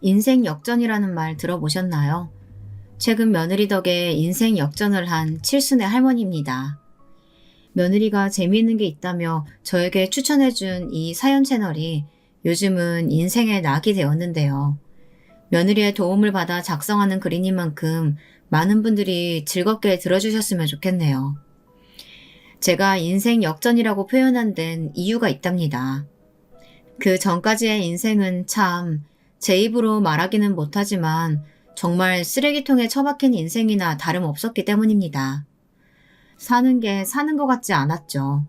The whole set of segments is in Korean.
인생 역전이라는 말 들어보셨나요? 최근 며느리 덕에 인생 역전을 한 칠순의 할머니입니다. 며느리가 재미있는 게 있다며 저에게 추천해준 이 사연 채널이 요즘은 인생의 낙이 되었는데요. 며느리의 도움을 받아 작성하는 글이인 만큼 많은 분들이 즐겁게 들어주셨으면 좋겠네요. 제가 인생 역전이라고 표현한 데는 이유가 있답니다. 그 전까지의 인생은 참 제 입으로 말하기는 못하지만 정말 쓰레기통에 처박힌 인생이나 다름없었기 때문입니다. 사는 게 사는 것 같지 않았죠.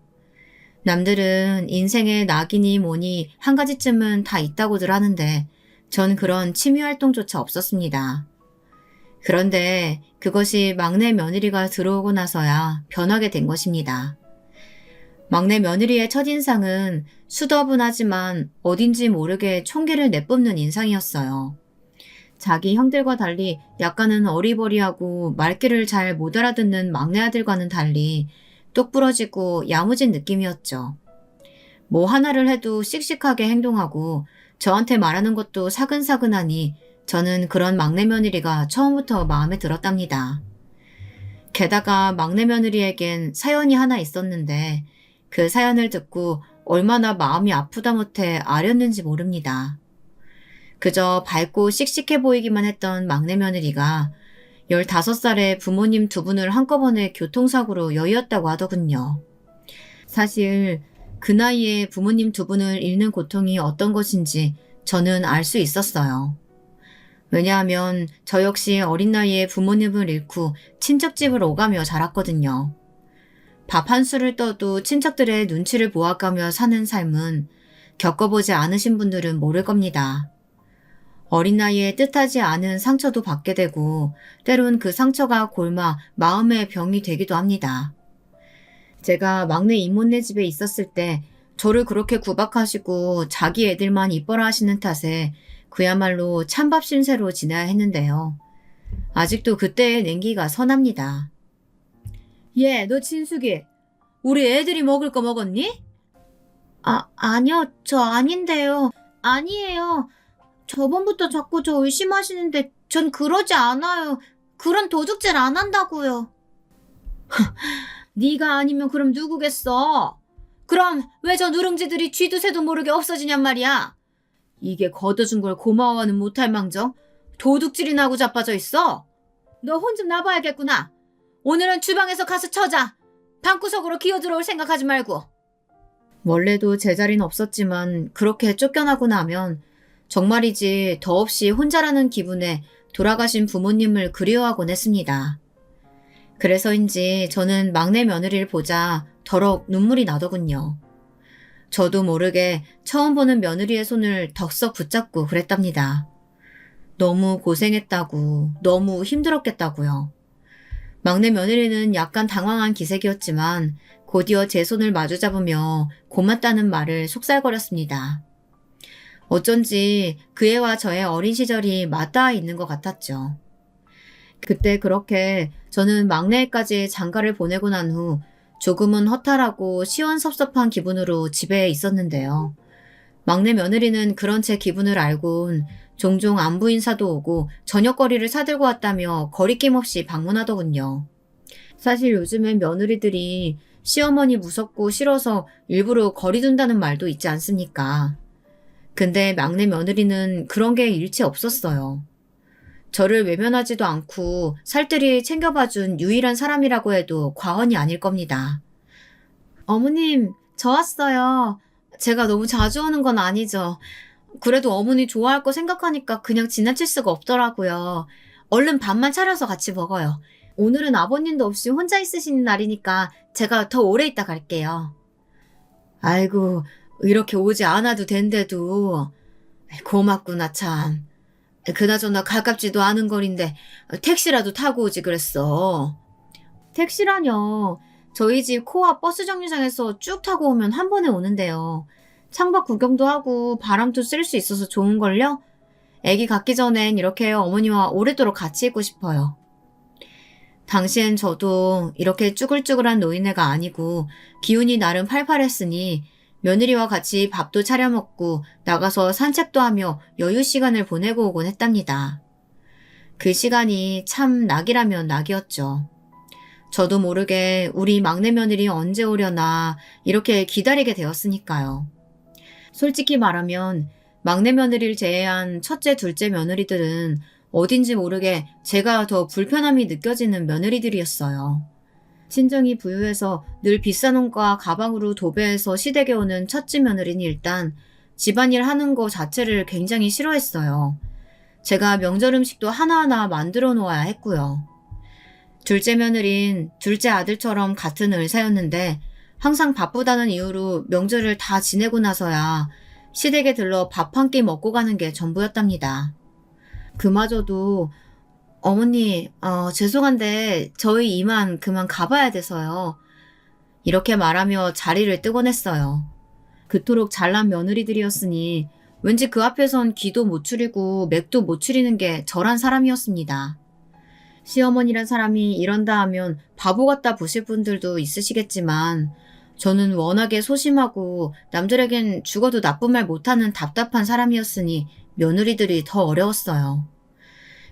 남들은 인생의 낙이니 뭐니 한 가지쯤은 다 있다고들 하는데 전 그런 취미활동조차 없었습니다. 그런데 그것이 막내 며느리가 들어오고 나서야 변하게 된 것입니다. 막내 며느리의 첫인상은 수더분하지만 어딘지 모르게 총기를 내뿜는 인상이었어요. 자기 형들과 달리 약간은 어리버리하고 말귀를 잘 못 알아듣는 막내 아들과는 달리 똑부러지고 야무진 느낌이었죠. 뭐 하나를 해도 씩씩하게 행동하고 저한테 말하는 것도 사근사근하니 저는 그런 막내 며느리가 처음부터 마음에 들었답니다. 게다가 막내 며느리에겐 사연이 하나 있었는데 그 사연을 듣고 얼마나 마음이 아프다 못해 아렸는지 모릅니다. 그저 밝고 씩씩해 보이기만 했던 막내 며느리가 15살에 부모님 두 분을 한꺼번에 교통사고로 여의었다고 하더군요. 사실 그 나이에 부모님 두 분을 잃는 고통이 어떤 것인지 저는 알 수 있었어요. 왜냐하면 저 역시 어린 나이에 부모님을 잃고 친척집을 오가며 자랐거든요. 밥 한 술을 떠도 친척들의 눈치를 보아가며 사는 삶은 겪어보지 않으신 분들은 모를 겁니다. 어린 나이에 뜻하지 않은 상처도 받게 되고 때론 그 상처가 골마 마음의 병이 되기도 합니다. 제가 막내 이모네 집에 있었을 때 저를 그렇게 구박하시고 자기 애들만 이뻐라 하시는 탓에 그야말로 찬밥 신세로 지내야 했는데요. 아직도 그때의 냉기가 선합니다. 얘, 너 진숙이, 우리 애들이 먹을 거 먹었니? 아니요, 저 아닌데요. 아니에요. 저번부터 자꾸 저 의심하시는데 전 그러지 않아요. 그런 도둑질 안 한다고요. 네가 아니면 그럼 누구겠어? 그럼 왜 저 누룽지들이 쥐도 새도 모르게 없어지냔 말이야. 이게 걷어준 걸 고마워하는 못할 망정 도둑질이나 하고 자빠져 있어. 너 혼 좀 나봐야겠구나. 오늘은 주방에서 가서 쳐자. 방구석으로 기어들어올 생각하지 말고. 원래도 제자리는 없었지만 그렇게 쫓겨나고 나면 정말이지 더없이 혼자라는 기분에 돌아가신 부모님을 그리워하곤 했습니다. 그래서인지 저는 막내 며느리를 보자 더럭 눈물이 나더군요. 저도 모르게 처음 보는 며느리의 손을 덕석 붙잡고 그랬답니다. 너무 고생했다고, 너무 힘들었겠다고요. 막내 며느리는 약간 당황한 기색이었지만 곧이어 제 손을 마주잡으며 고맙다는 말을 속살거렸습니다. 어쩐지 그 애와 저의 어린 시절이 맞닿아 있는 것 같았죠. 그때 그렇게 저는 막내애까지 장가를 보내고 난 후 조금은 허탈하고 시원섭섭한 기분으로 집에 있었는데요. 막내 며느리는 그런 제 기분을 알곤 종종 안부 인사도 오고 저녁거리를 사들고 왔다며 거리낌 없이 방문하더군요. 사실 요즘엔 며느리들이 시어머니 무섭고 싫어서 일부러 거리 둔다는 말도 있지 않습니까? 근데 막내 며느리는 그런 게 일체 없었어요. 저를 외면하지도 않고 살뜰히 챙겨봐준 유일한 사람이라고 해도 과언이 아닐 겁니다. 어머님, 저 왔어요. 제가 너무 자주 오는 건 아니죠. 그래도 어머니 좋아할 거 생각하니까 그냥 지나칠 수가 없더라고요. 얼른 밥만 차려서 같이 먹어요. 오늘은 아버님도 없이 혼자 있으시는 날이니까 제가 더 오래 있다 갈게요. 아이고, 이렇게 오지 않아도 된대도. 고맙구나 참. 그나저나 가깝지도 않은 거리인데 택시라도 타고 오지 그랬어. 택시라뇨. 저희 집 코앞 버스 정류장에서 쭉 타고 오면 한 번에 오는데요. 창밖 구경도 하고 바람도 쐴 수 있어서 좋은걸요? 애기 갖기 전엔 이렇게 어머니와 오래도록 같이 있고 싶어요. 당시엔 저도 이렇게 쭈글쭈글한 노인네가 아니고 기운이 나름 팔팔했으니 며느리와 같이 밥도 차려 먹고 나가서 산책도 하며 여유 시간을 보내고 오곤 했답니다. 그 시간이 참 낙이라면 낙이었죠. 저도 모르게 우리 막내 며느리 언제 오려나 이렇게 기다리게 되었으니까요. 솔직히 말하면 막내 며느리를 제외한 첫째, 둘째 며느리들은 어딘지 모르게 제가 더 불편함이 느껴지는 며느리들이었어요. 친정이 부유해서 늘 비싼 옷과 가방으로 도배해서 시댁에 오는 첫째 며느리는 일단 집안일 하는 거 자체를 굉장히 싫어했어요. 제가 명절 음식도 하나하나 만들어 놓아야 했고요. 둘째 며느린 둘째 아들처럼 같은 의사였는데 항상 바쁘다는 이유로 명절을 다 지내고 나서야 시댁에 들러 밥 한 끼 먹고 가는 게 전부였답니다. 그마저도 어머니, 죄송한데 저희 이만 그만 가봐야 돼서요. 이렇게 말하며 자리를 뜨곤 했어요. 그토록 잘난 며느리들이었으니 왠지 그 앞에선 귀도 못 추리고 맥도 못 추리는 게 저란 사람이었습니다. 시어머니란 사람이 이런다 하면 바보 같다 보실 분들도 있으시겠지만 저는 워낙에 소심하고 남들에겐 죽어도 나쁜 말 못하는 답답한 사람이었으니 며느리들이 더 어려웠어요.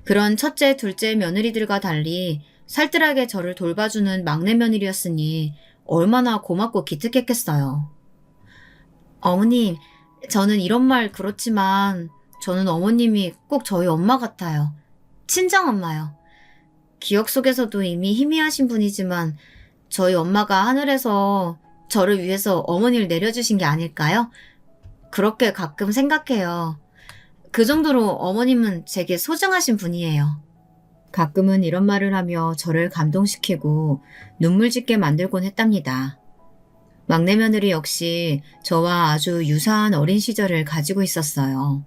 그런 첫째, 둘째 며느리들과 달리 살뜰하게 저를 돌봐주는 막내 며느리였으니 얼마나 고맙고 기특했겠어요. 어머님, 저는 이런 말 그렇지만 저는 어머님이 꼭 저희 엄마 같아요. 친정엄마요. 기억 속에서도 이미 희미하신 분이지만 저희 엄마가 하늘에서 저를 위해서 어머니를 내려주신 게 아닐까요? 그렇게 가끔 생각해요. 그 정도로 어머님은 제게 소중하신 분이에요. 가끔은 이런 말을 하며 저를 감동시키고 눈물 짓게 만들곤 했답니다. 막내 며느리 역시 저와 아주 유사한 어린 시절을 가지고 있었어요.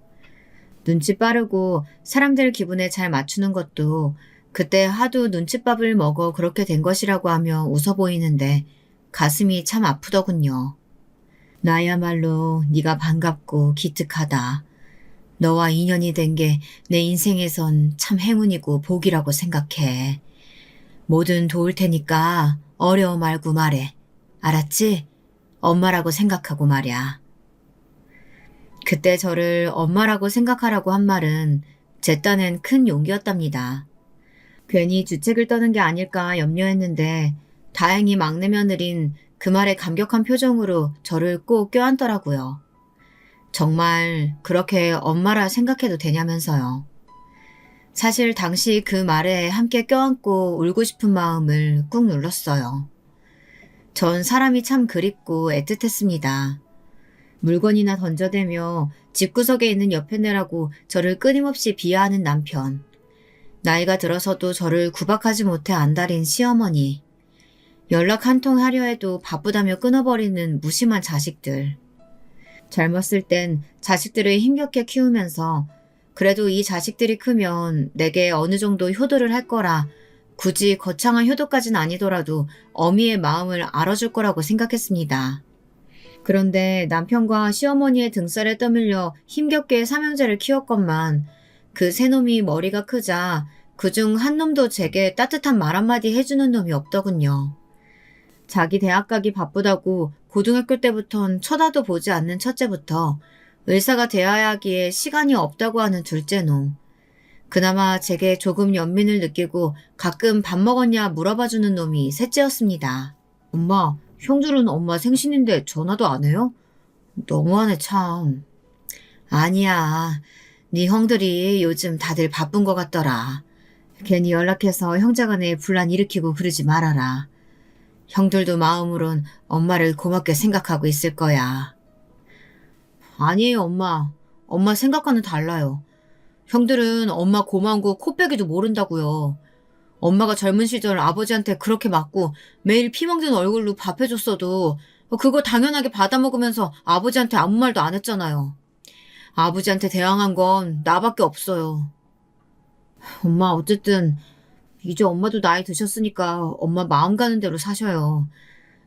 눈치 빠르고 사람들 기분에 잘 맞추는 것도 그때 하도 눈칫밥을 먹어 그렇게 된 것이라고 하며 웃어 보이는데 가슴이 참 아프더군요. 나야말로 네가 반갑고 기특하다. 너와 인연이 된 게 내 인생에선 참 행운이고 복이라고 생각해. 뭐든 도울 테니까 어려워 말고 말해. 알았지? 엄마라고 생각하고 말이야. 그때 저를 엄마라고 생각하라고 한 말은 제 딴엔 큰 용기였답니다. 괜히 주책을 떠는 게 아닐까 염려했는데 다행히 막내 며느린 그 말에 감격한 표정으로 저를 꼭 껴안더라고요. 정말 그렇게 엄마라 생각해도 되냐면서요. 사실 당시 그 말에 함께 껴안고 울고 싶은 마음을 꾹 눌렀어요. 전 사람이 참 그립고 애틋했습니다. 물건이나 던져대며 집구석에 있는 옆에 내라고 저를 끊임없이 비하하는 남편. 나이가 들어서도 저를 구박하지 못해 안달인 시어머니. 연락 한 통 하려 해도 바쁘다며 끊어버리는 무심한 자식들. 젊었을 땐 자식들을 힘겹게 키우면서 그래도 이 자식들이 크면 내게 어느 정도 효도를 할 거라 굳이 거창한 효도까지는 아니더라도 어미의 마음을 알아줄 거라고 생각했습니다. 그런데 남편과 시어머니의 등살에 떠밀려 힘겹게 삼형제를 키웠건만 그 세 놈이 머리가 크자 그중 한 놈도 제게 따뜻한 말 한마디 해주는 놈이 없더군요. 자기 대학 가기 바쁘다고 고등학교 때부턴 쳐다도 보지 않는 첫째부터 의사가 되어야 하기에 시간이 없다고 하는 둘째 놈. 그나마 제게 조금 연민을 느끼고 가끔 밥 먹었냐 물어봐주는 놈이 셋째였습니다. 엄마, 형들은 엄마 생신인데 전화도 안 해요? 너무하네 참. 아니야. 네 형들이 요즘 다들 바쁜 것 같더라. 괜히 연락해서 형제간에 분란 일으키고 그러지 말아라. 형들도 마음으론 엄마를 고맙게 생각하고 있을 거야. 아니에요, 엄마. 엄마 생각과는 달라요. 형들은 엄마 고마운 거 코빼기도 모른다고요. 엄마가 젊은 시절 아버지한테 그렇게 맞고 매일 피멍든 얼굴로 밥 해줬어도 그거 당연하게 받아먹으면서 아버지한테 아무 말도 안 했잖아요. 아버지한테 대항한 건 나밖에 없어요. 엄마 어쨌든 이제 엄마도 나이 드셨으니까 엄마 마음 가는 대로 사셔요.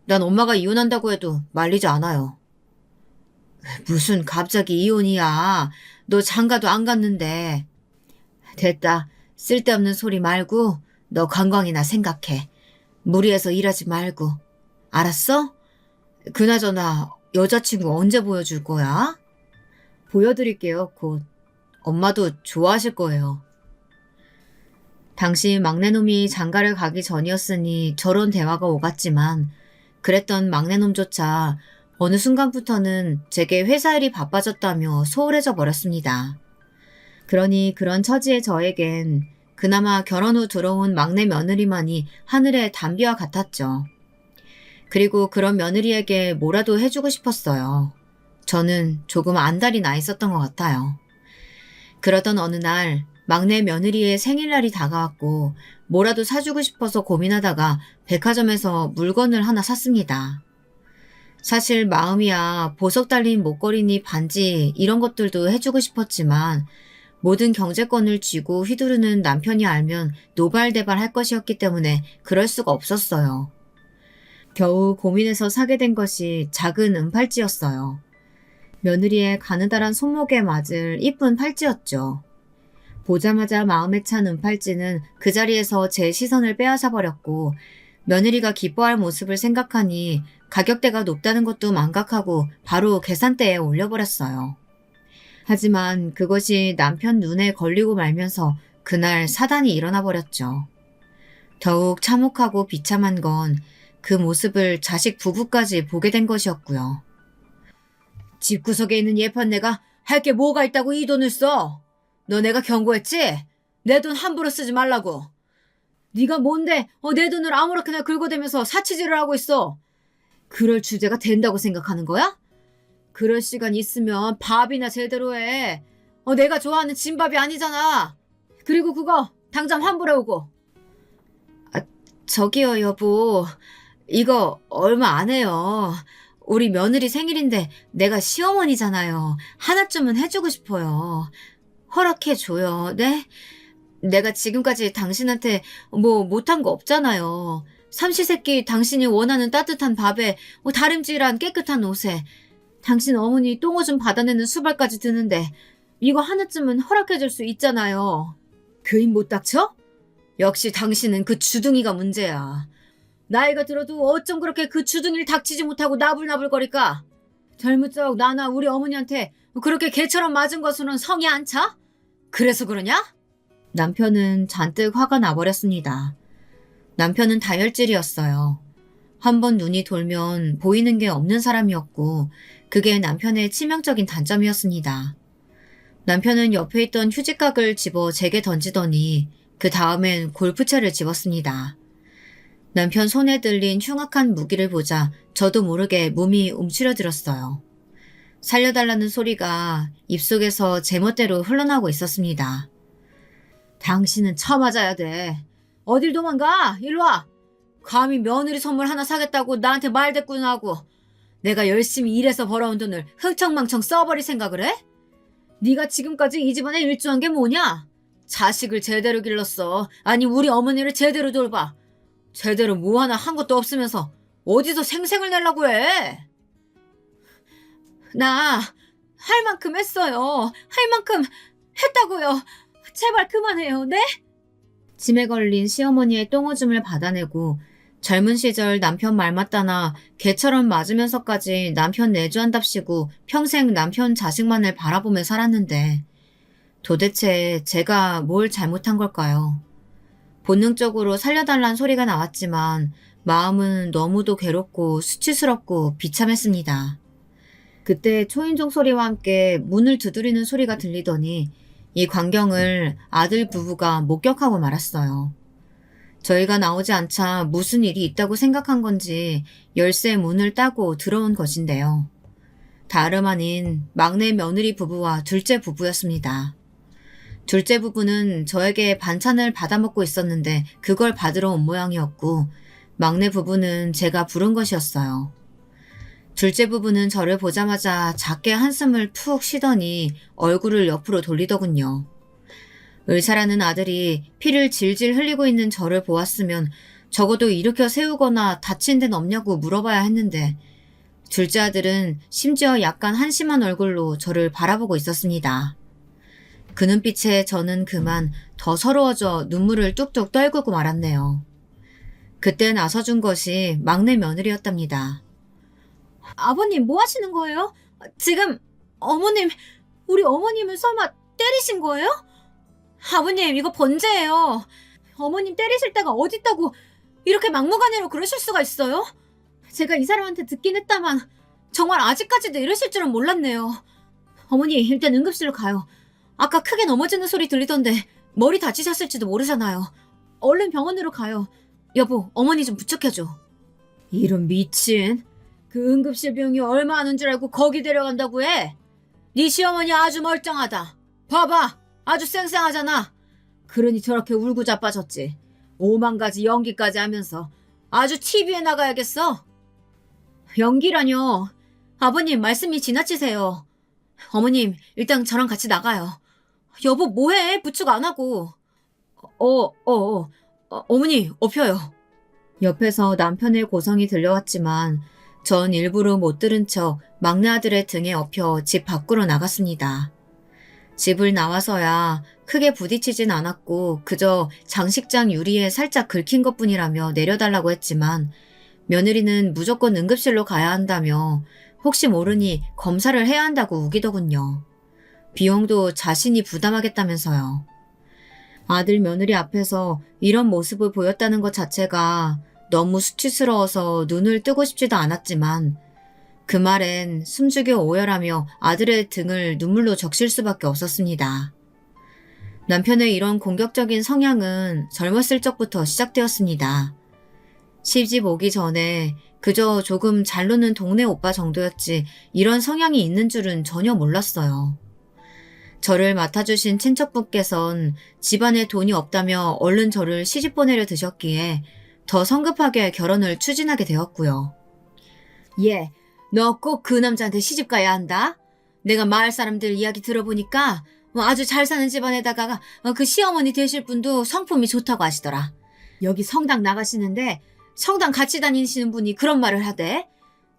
난 엄마가 이혼한다고 해도 말리지 않아요. 무슨 갑자기 이혼이야. 너 장가도 안 갔는데. 됐다. 쓸데없는 소리 말고 너 건강이나 생각해. 무리해서 일하지 말고. 알았어? 그나저나 여자친구 언제 보여줄 거야? 보여드릴게요, 곧. 엄마도 좋아하실 거예요. 당시 막내놈이 장가를 가기 전이었으니 저런 대화가 오갔지만 그랬던 막내놈조차 어느 순간부터는 제게 회사 일이 바빠졌다며 소홀해져 버렸습니다. 그러니 그런 처지의 저에겐 그나마 결혼 후 들어온 막내 며느리만이 하늘의 담비와 같았죠. 그리고 그런 며느리에게 뭐라도 해주고 싶었어요. 저는 조금 안달이 나 있었던 것 같아요. 그러던 어느 날 막내 며느리의 생일날이 다가왔고 뭐라도 사주고 싶어서 고민하다가 백화점에서 물건을 하나 샀습니다. 사실 마음이야 보석 달린 목걸이니 반지 이런 것들도 해주고 싶었지만 모든 경제권을 쥐고 휘두르는 남편이 알면 노발대발할 것이었기 때문에 그럴 수가 없었어요. 겨우 고민해서 사게 된 것이 작은 은팔찌였어요. 며느리의 가느다란 손목에 맞을 이쁜 팔찌였죠. 보자마자 마음에 찬 은팔찌는 그 자리에서 제 시선을 빼앗아 버렸고 며느리가 기뻐할 모습을 생각하니 가격대가 높다는 것도 망각하고 바로 계산대에 올려버렸어요. 하지만 그것이 남편 눈에 걸리고 말면서 그날 사단이 일어나 버렸죠. 더욱 참혹하고 비참한 건 그 모습을 자식 부부까지 보게 된 것이었고요. 집구석에 있는 예판내가 할 게 뭐가 있다고 이 돈을 써? 너 내가 경고했지? 내 돈 함부로 쓰지 말라고. 네가 뭔데 내 돈을 아무렇게나 긁어대면서 사치질을 하고 있어. 그럴 주제가 된다고 생각하는 거야? 그럴 시간 있으면 밥이나 제대로 해. 내가 좋아하는 진밥이 아니잖아. 그리고 그거 당장 환불해오고. 저기요 여보. 이거 얼마 안 해요. 우리 며느리 생일인데 내가 시어머니잖아요. 하나쯤은 해주고 싶어요. 허락해줘요. 네? 내가 지금까지 당신한테 뭐 못한 거 없잖아요. 삼시세끼 당신이 원하는 따뜻한 밥에 다림질한 깨끗한 옷에 당신 어머니 똥오줌 받아내는 수발까지 드는데 이거 하나쯤은 허락해줄 수 있잖아요. 그 입 못 닥쳐? 역시 당신은 그 주둥이가 문제야. 나이가 들어도 어쩜 그렇게 그 주둥이를 닥치지 못하고 나불나불거릴까? 젊은 적 나나 우리 어머니한테 그렇게 개처럼 맞은 것으로는 성이 안 차? 그래서 그러냐? 남편은 잔뜩 화가 나버렸습니다. 남편은 다혈질이었어요. 한 번 눈이 돌면 보이는 게 없는 사람이었고 그게 남편의 치명적인 단점이었습니다. 남편은 옆에 있던 휴지각을 집어 제게 던지더니 그 다음엔 골프채를 집었습니다. 남편 손에 들린 흉악한 무기를 보자 저도 모르게 몸이 움츠려들었어요. 살려달라는 소리가 입속에서 제멋대로 흘러나오고 있었습니다. 당신은 처맞아야 돼. 어딜 도망가? 일로 와. 감히 며느리 선물 하나 사겠다고 나한테 말대꾸나 하고 내가 열심히 일해서 벌어온 돈을 흥청망청 써버릴 생각을 해? 네가 지금까지 이 집안에 일조한 게 뭐냐? 자식을 제대로 길렀어. 아니 우리 어머니를 제대로 돌봐. 제대로 뭐 하나 한 것도 없으면서 어디서 생색을 내려고 해? 나 할 만큼 했어요. 할 만큼 했다고요. 제발 그만해요. 네? 짐에 걸린 시어머니의 똥오줌을 받아내고 젊은 시절 남편 말 맞다나 개처럼 맞으면서까지 남편 내조한답시고 평생 남편 자식만을 바라보며 살았는데 도대체 제가 뭘 잘못한 걸까요? 본능적으로 살려달란 소리가 나왔지만 마음은 너무도 괴롭고 수치스럽고 비참했습니다. 그때 초인종 소리와 함께 문을 두드리는 소리가 들리더니 이 광경을 아들 부부가 목격하고 말았어요. 저희가 나오지 않자 무슨 일이 있다고 생각한 건지 열쇠 문을 따고 들어온 것인데요. 다름 아닌 막내 며느리 부부와 둘째 부부였습니다. 둘째 부부는 저에게 반찬을 받아먹고 있었는데 그걸 받으러 온 모양이었고 막내 부부는 제가 부른 것이었어요. 둘째 부부는 저를 보자마자 작게 한숨을 푹 쉬더니 얼굴을 옆으로 돌리더군요. 의사라는 아들이 피를 질질 흘리고 있는 저를 보았으면 적어도 일으켜 세우거나 다친 데는 없냐고 물어봐야 했는데 둘째 아들은 심지어 약간 한심한 얼굴로 저를 바라보고 있었습니다. 그 눈빛에 저는 그만 더 서러워져 눈물을 뚝뚝 떨구고 말았네요. 그때 나서준 것이 막내 며느리였답니다. 아버님, 뭐 하시는 거예요? 지금 우리 어머님을 설마 때리신 거예요? 아버님, 이거 번제예요. 어머님 때리실 데가 어딨다고 이렇게 막무가내로 그러실 수가 있어요? 제가 이 사람한테 듣긴 했다만 정말 아직까지도 이러실 줄은 몰랐네요. 어머니, 일단 응급실로 가요. 아까 크게 넘어지는 소리 들리던데 머리 다치셨을지도 모르잖아요. 얼른 병원으로 가요. 여보, 어머니 좀 부축해줘. 이런 미친. 그 응급실 비용이 얼마 하는 줄 알고 거기 데려간다고 해? 네 시어머니 아주 멀쩡하다. 봐봐, 아주 쌩쌩하잖아. 그러니 저렇게 울고 자빠졌지. 오만 가지 연기까지 하면서 아주 TV에 나가야겠어. 연기라뇨. 아버님, 말씀이 지나치세요. 어머님, 일단 저랑 같이 나가요. 여보, 뭐해? 부축 안 하고. 어머니, 업혀요. 옆에서 남편의 고성이 들려왔지만 전 일부러 못 들은 척 막내 아들의 등에 업혀 집 밖으로 나갔습니다. 집을 나와서야 크게 부딪히진 않았고 그저 장식장 유리에 살짝 긁힌 것뿐이라며 내려달라고 했지만 며느리는 무조건 응급실로 가야 한다며 혹시 모르니 검사를 해야 한다고 우기더군요. 비용도 자신이 부담하겠다면서요. 아들 며느리 앞에서 이런 모습을 보였다는 것 자체가 너무 수치스러워서 눈을 뜨고 싶지도 않았지만 그 말엔 숨죽여 오열하며 아들의 등을 눈물로 적실 수밖에 없었습니다. 남편의 이런 공격적인 성향은 젊었을 적부터 시작되었습니다. 시집 오기 전에 그저 조금 잘 노는 동네 오빠 정도였지 이런 성향이 있는 줄은 전혀 몰랐어요. 저를 맡아주신 친척분께선 집안에 돈이 없다며 얼른 저를 시집 보내려 드셨기에 더 성급하게 결혼을 추진하게 되었고요. 예, 너 꼭 그 남자한테 시집 가야 한다. 내가 마을 사람들 이야기 들어보니까 아주 잘 사는 집안에다가 그 시어머니 되실 분도 성품이 좋다고 하시더라. 여기 성당 나가시는데 성당 같이 다니시는 분이 그런 말을 하대.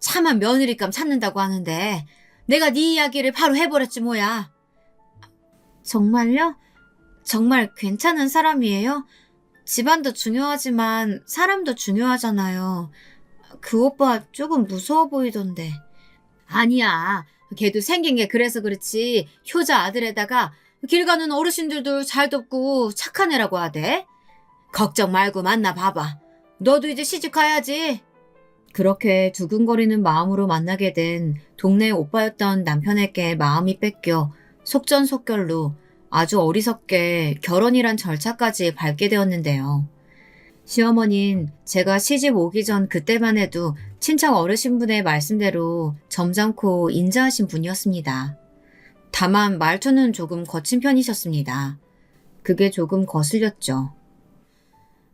차마 며느리감 찾는다고 하는데 내가 네 이야기를 바로 해버렸지 뭐야. 정말요? 정말 괜찮은 사람이에요? 집안도 중요하지만 사람도 중요하잖아요. 그 오빠 조금 무서워 보이던데. 아니야. 걔도 생긴 게 그래서 그렇지. 효자 아들에다가 길 가는 어르신들도 잘 돕고 착한 애라고 하대. 걱정 말고 만나봐봐. 너도 이제 시집 가야지. 그렇게 두근거리는 마음으로 만나게 된 동네 오빠였던 남편에게 마음이 뺏겨 속전속결로 아주 어리석게 결혼이란 절차까지 밟게 되었는데요. 시어머니는 제가 시집 오기 전 그때만 해도 친척 어르신분의 말씀대로 점잖고 인자하신 분이었습니다. 다만 말투는 조금 거친 편이셨습니다. 그게 조금 거슬렸죠.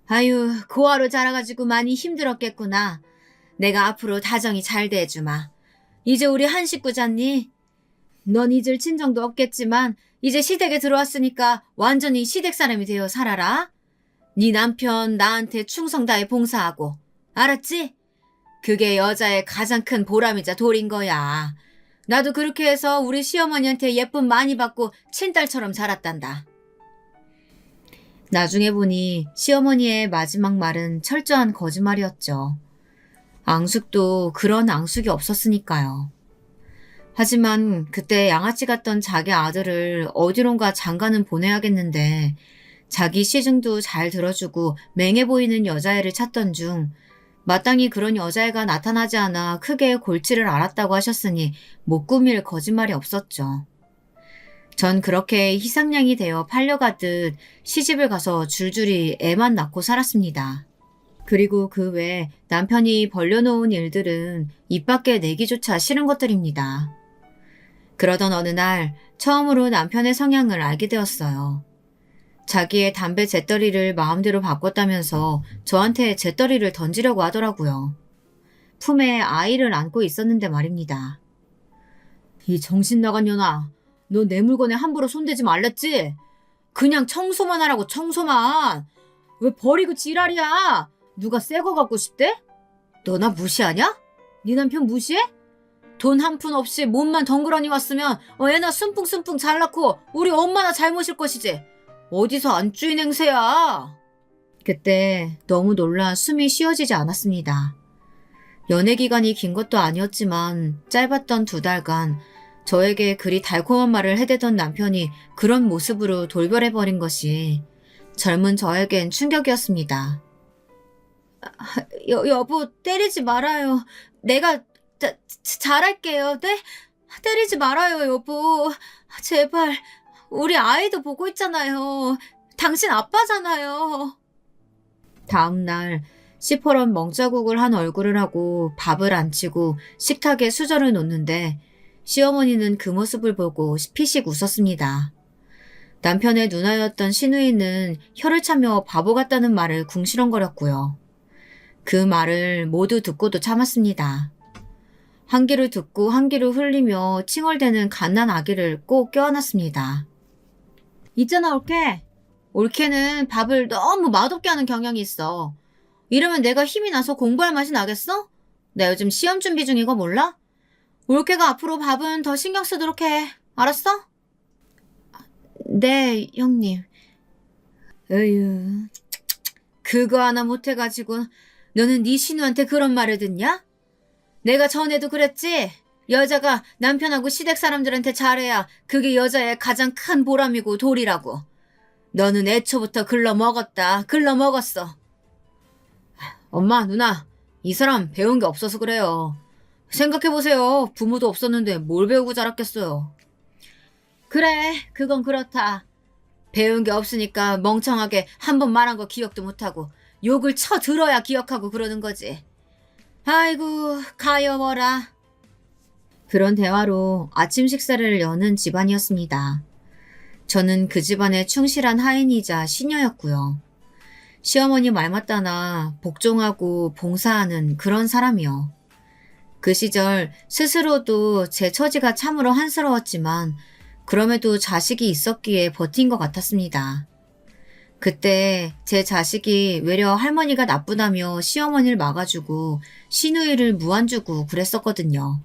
아유, 고아로 자라가지고 많이 힘들었겠구나. 내가 앞으로 다정히 잘 대해주마. 이제 우리 한 식구잖니? 넌 잊을 친정도 없겠지만 이제 시댁에 들어왔으니까 완전히 시댁 사람이 되어 살아라. 네 남편 나한테 충성 다해 봉사하고. 알았지? 그게 여자의 가장 큰 보람이자 도리인 거야. 나도 그렇게 해서 우리 시어머니한테 예쁨 많이 받고 친딸처럼 자랐단다. 나중에 보니 시어머니의 마지막 말은 철저한 거짓말이었죠. 앙숙도 그런 앙숙이 없었으니까요. 하지만 그때 양아치 같던 자기 아들을 어디론가 장가는 보내야겠는데 자기 시중도 잘 들어주고 맹해 보이는 여자애를 찾던 중 마땅히 그런 여자애가 나타나지 않아 크게 골치를 앓았다고 하셨으니 못 꾸밀 거짓말이 없었죠. 전 그렇게 희상양이 되어 팔려가듯 시집을 가서 줄줄이 애만 낳고 살았습니다. 그리고 그 외 남편이 벌려놓은 일들은 입 밖에 내기조차 싫은 것들입니다. 그러던 어느 날 처음으로 남편의 성향을 알게 되었어요. 자기의 담배 재떨이를 마음대로 바꿨다면서 저한테 재떨이를 던지려고 하더라고요. 품에 아이를 안고 있었는데 말입니다. 이 정신 나간 년아, 너 내 물건에 함부로 손대지 말랬지? 그냥 청소만 하라고 청소만. 왜 버리고 지랄이야? 누가 새 거 갖고 싶대? 너 나 무시하냐? 네 남편 무시해? 돈 한 푼 없이 몸만 덩그러니 왔으면 애나 순풍순풍 잘 낳고 우리 엄마나 잘못일 것이지. 어디서 안주인 행세야. 그때 너무 놀라 숨이 쉬어지지 않았습니다. 연애 기간이 긴 것도 아니었지만 짧았던 2달간 저에게 그리 달콤한 말을 해대던 남편이 그런 모습으로 돌변해버린 것이 젊은 저에겐 충격이었습니다. 여보, 때리지 말아요. 내가 잘할게요. 네? 때리지 말아요, 여보. 제발. 우리 아이도 보고 있잖아요. 당신 아빠잖아요. 다음 날 시퍼런 멍자국을 한 얼굴을 하고 밥을 안 치고 식탁에 수저를 놓는데 시어머니는 그 모습을 보고 피식 웃었습니다. 남편의 누나였던 시누이는 혀를 차며 바보 같다는 말을 궁시렁거렸고요. 그 말을 모두 듣고도 참았습니다. 한 귀를 듣고 한 귀로 흘리며 칭얼대는 갓난 아기를 꼭 껴안았습니다. 있잖아, 올케. 올케는 밥을 너무 맛없게 하는 경향이 있어. 이러면 내가 힘이 나서 공부할 맛이 나겠어? 나 요즘 시험 준비 중인 거 몰라? 올케가 앞으로 밥은 더 신경 쓰도록 해. 알았어? 네, 형님. 으유, 그거 하나 못해가지고 너는 네 신우한테 그런 말을 듣냐? 내가 전에도 그랬지? 여자가 남편하고 시댁 사람들한테 잘해야 그게 여자의 가장 큰 보람이고 도리라고. 너는 애초부터 글러먹었다. 글러먹었어. 엄마, 누나, 이 사람 배운 게 없어서 그래요. 생각해보세요. 부모도 없었는데 뭘 배우고 자랐겠어요. 그래, 그건 그렇다. 배운 게 없으니까 멍청하게 한 번 말한 거 기억도 못하고 욕을 쳐 들어야 기억하고 그러는 거지. 아이고, 가여워라. 그런 대화로 아침 식사를 여는 집안이었습니다. 저는 그 집안의 충실한 하인이자 시녀였고요. 시어머니 말 맞다나 복종하고 봉사하는 그런 사람이요. 그 시절 스스로도 제 처지가 참으로 한스러웠지만 그럼에도 자식이 있었기에 버틴 것 같았습니다. 그때 제 자식이 외려 할머니가 나쁘다며 시어머니를 막아주고 시누이를 무안주고 그랬었거든요.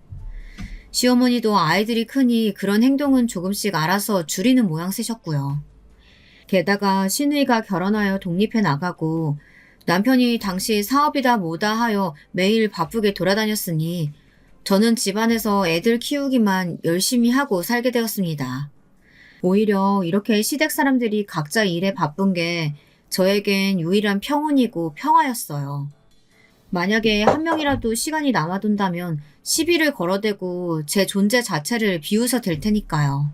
시어머니도 아이들이 크니 그런 행동은 조금씩 알아서 줄이는 모양새셨고요. 게다가 시누이가 결혼하여 독립해 나가고 남편이 당시 사업이다 뭐다 하여 매일 바쁘게 돌아다녔으니 저는 집안에서 애들 키우기만 열심히 하고 살게 되었습니다. 오히려 이렇게 시댁 사람들이 각자 일에 바쁜 게 저에겐 유일한 평온이고 평화였어요. 만약에 한 명이라도 시간이 남아돈다면 시비를 걸어대고 제 존재 자체를 비웃어 댈 테니까요.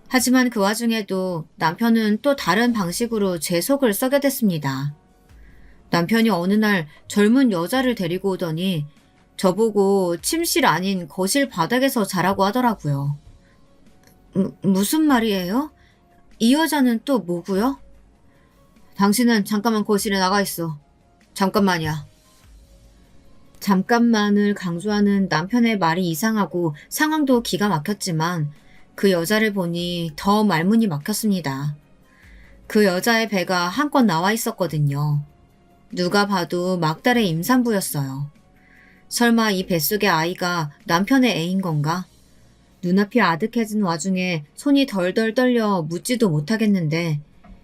하지만 그 와중에도 남편은 또 다른 방식으로 제 속을 썩여 댔습니다. 남편이 어느 날 젊은 여자를 데리고 오더니 저보고 침실 아닌 거실 바닥에서 자라고 하더라고요. 무슨 말이에요? 이 여자는 또 뭐고요? 당신은 잠깐만 거실에 나가 있어. 잠깐만이야. 잠깐만을 강조하는 남편의 말이 이상하고 상황도 기가 막혔지만 그 여자를 보니 더 말문이 막혔습니다. 그 여자의 배가 한껏 나와 있었거든요. 누가 봐도 막달의 임산부였어요. 설마 이 뱃속의 아이가 남편의 애인 건가? 눈앞이 아득해진 와중에 손이 덜덜 떨려 묻지도 못하겠는데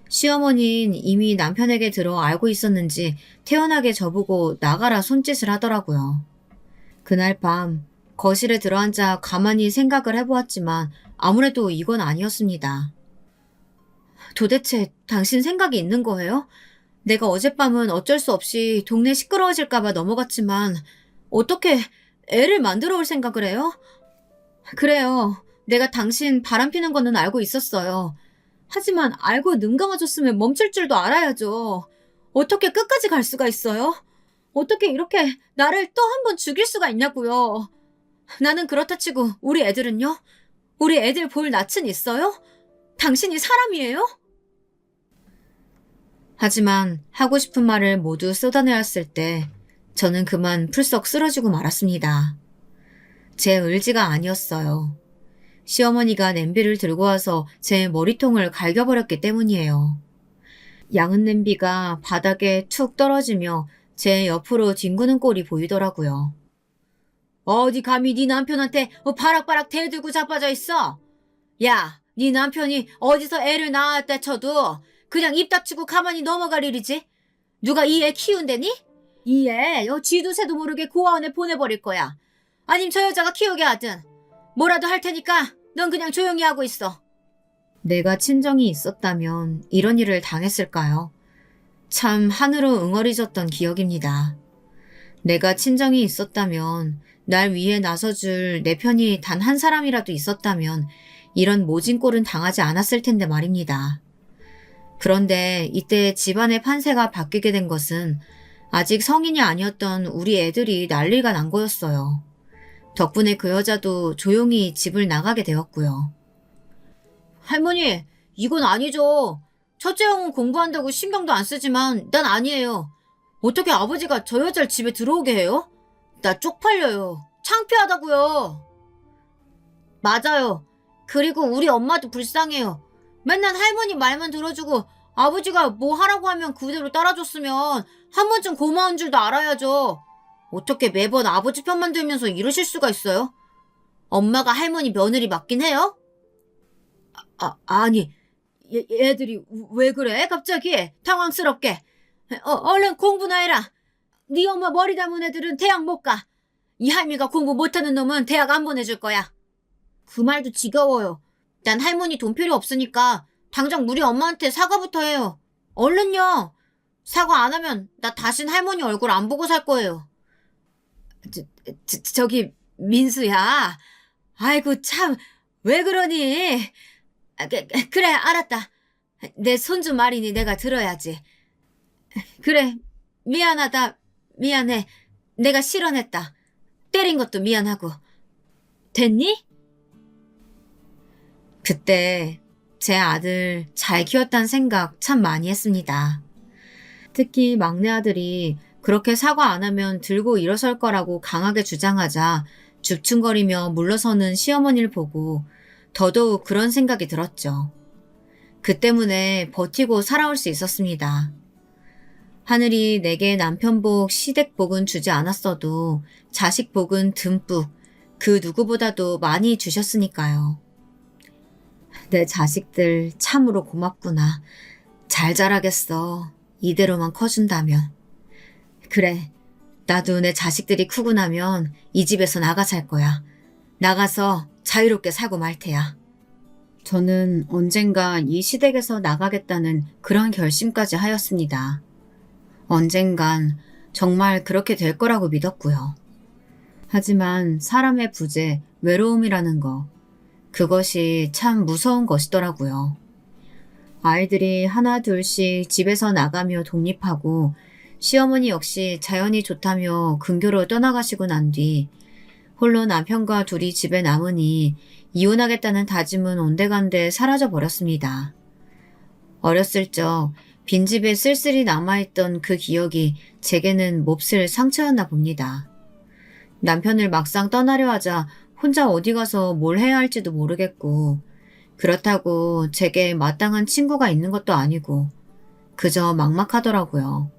시어머니는 이미 남편에게 들어 알고 있었는지 태연하게 저보고 나가라 손짓을 하더라고요. 그날 밤 거실에 들어앉아 가만히 생각을 해보았지만 아무래도 이건 아니었습니다. 도대체 당신 생각이 있는 거예요? 내가 어젯밤은 어쩔 수 없이 동네 시끄러워질까봐 넘어갔지만 어떻게 애를 만들어 올 생각을 해요? 그래요. 내가 당신 바람피는 거는 알고 있었어요. 하지만 알고 눈 감아줬으면 멈출 줄도 알아야죠. 어떻게 끝까지 갈 수가 있어요? 어떻게 이렇게 나를 또 한 번 죽일 수가 있냐고요. 나는 그렇다 치고 우리 애들은요? 우리 애들 볼 낯은 있어요? 당신이 사람이에요? 하지만 하고 싶은 말을 모두 쏟아내었을 때 저는 그만 풀썩 쓰러지고 말았습니다. 제 의지가 아니었어요. 시어머니가 냄비를 들고 와서 제 머리통을 갈겨버렸기 때문이에요. 양은 냄비가 바닥에 툭 떨어지며 제 옆으로 뒹구는 꼴이 보이더라고요. 어디 감히 네 남편한테 바락바락 대들고 자빠져 있어? 야, 네 남편이 어디서 애를 낳았다 쳐도 그냥 입 닥치고 가만히 넘어갈 일이지? 누가 이 애 키운대니? 이에 쥐도 새도 모르게 고아원에 보내버릴 거야. 아님 저 여자가 키우게 하든. 뭐라도 할 테니까 넌 그냥 조용히 하고 있어. 내가 친정이 있었다면 이런 일을 당했을까요? 참 하늘로 응어리졌던 기억입니다. 내가 친정이 있었다면, 날 위해 나서줄 내 편이 단 한 사람이라도 있었다면 이런 모진 꼴은 당하지 않았을 텐데 말입니다. 그런데 이때 집안의 판세가 바뀌게 된 것은 아직 성인이 아니었던 우리 애들이 난리가 난 거였어요. 덕분에 그 여자도 조용히 집을 나가게 되었고요. 할머니, 이건 아니죠. 첫째 형은 공부한다고 신경도 안 쓰지만 난 아니에요. 어떻게 아버지가 저 여자를 집에 들어오게 해요? 나 쪽팔려요. 창피하다고요. 맞아요. 그리고 우리 엄마도 불쌍해요. 맨날 할머니 말만 들어주고 아버지가 뭐 하라고 하면 그대로 따라줬으면 한 번쯤 고마운 줄도 알아야죠. 어떻게 매번 아버지 편만 들면서 이러실 수가 있어요? 엄마가 할머니 며느리 맞긴 해요? 아니, 얘들이 왜 그래? 갑자기 당황스럽게. 얼른 공부나 해라. 네 엄마 머리 담은 애들은 대학 못 가. 이 할미가 공부 못하는 놈은 대학 안 보내줄 거야. 그 말도 지겨워요. 난 할머니 돈 필요 없으니까 당장 우리 엄마한테 사과부터 해요. 얼른요. 사과 안 하면 나 다신 할머니 얼굴 안 보고 살 거예요. 저기 민수야. 아이고 참 왜 그러니? 그래 알았다. 내 손주 말이니 내가 들어야지. 그래 미안하다. 미안해. 내가 실언했다. 때린 것도 미안하고. 됐니? 그때 제 아들 잘 키웠다는 생각 참 많이 했습니다. 특히 막내 아들이 그렇게 사과 안 하면 들고 일어설 거라고 강하게 주장하자 줍충거리며 물러서는 시어머니를 보고 더더욱 그런 생각이 들었죠. 그 때문에 버티고 살아올 수 있었습니다. 하늘이 내게 남편복, 시댁복은 주지 않았어도 자식복은 듬뿍 그 누구보다도 많이 주셨으니까요. 내 자식들 참으로 고맙구나. 잘 자라겠어. 이대로만 커준다면. 그래, 나도 내 자식들이 크고 나면 이 집에서 나가 살 거야. 나가서 자유롭게 살고 말 테야. 저는 언젠가 이 시댁에서 나가겠다는 그런 결심까지 하였습니다. 언젠간 정말 그렇게 될 거라고 믿었고요. 하지만 사람의 부재, 외로움이라는 거, 그것이 참 무서운 것이더라고요. 아이들이 하나 둘씩 집에서 나가며 독립하고 시어머니 역시 자연이 좋다며 근교로 떠나가시고 난 뒤 홀로 남편과 둘이 집에 남으니 이혼하겠다는 다짐은 온데간데 사라져 버렸습니다. 어렸을 적 빈집에 쓸쓸히 남아있던 그 기억이 제게는 몹쓸 상처였나 봅니다. 남편을 막상 떠나려 하자 혼자 어디 가서 뭘 해야 할지도 모르겠고 그렇다고 제게 마땅한 친구가 있는 것도 아니고 그저 막막하더라고요.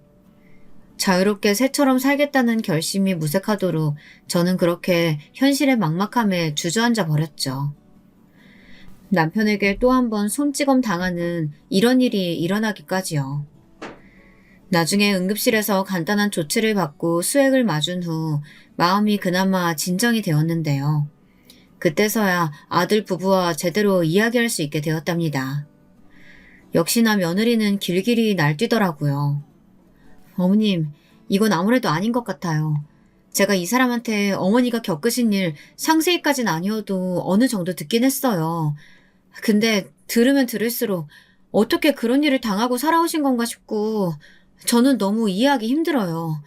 자유롭게 새처럼 살겠다는 결심이 무색하도록 저는 그렇게 현실의 막막함에 주저앉아 버렸죠. 남편에게 또 한 번 손찌검 당하는 이런 일이 일어나기까지요. 나중에 응급실에서 간단한 조치를 받고 수액을 맞은 후 마음이 그나마 진정이 되었는데요. 그때서야 아들 부부와 제대로 이야기할 수 있게 되었답니다. 역시나 며느리는 길길이 날뛰더라고요. 어머님, 이건 아무래도 아닌 것 같아요. 제가 이 사람한테 어머니가 겪으신 일 상세히까진 아니어도 어느 정도 듣긴 했어요. 근데 들으면 들을수록 어떻게 그런 일을 당하고 살아오신 건가 싶고 저는 너무 이해하기 힘들어요.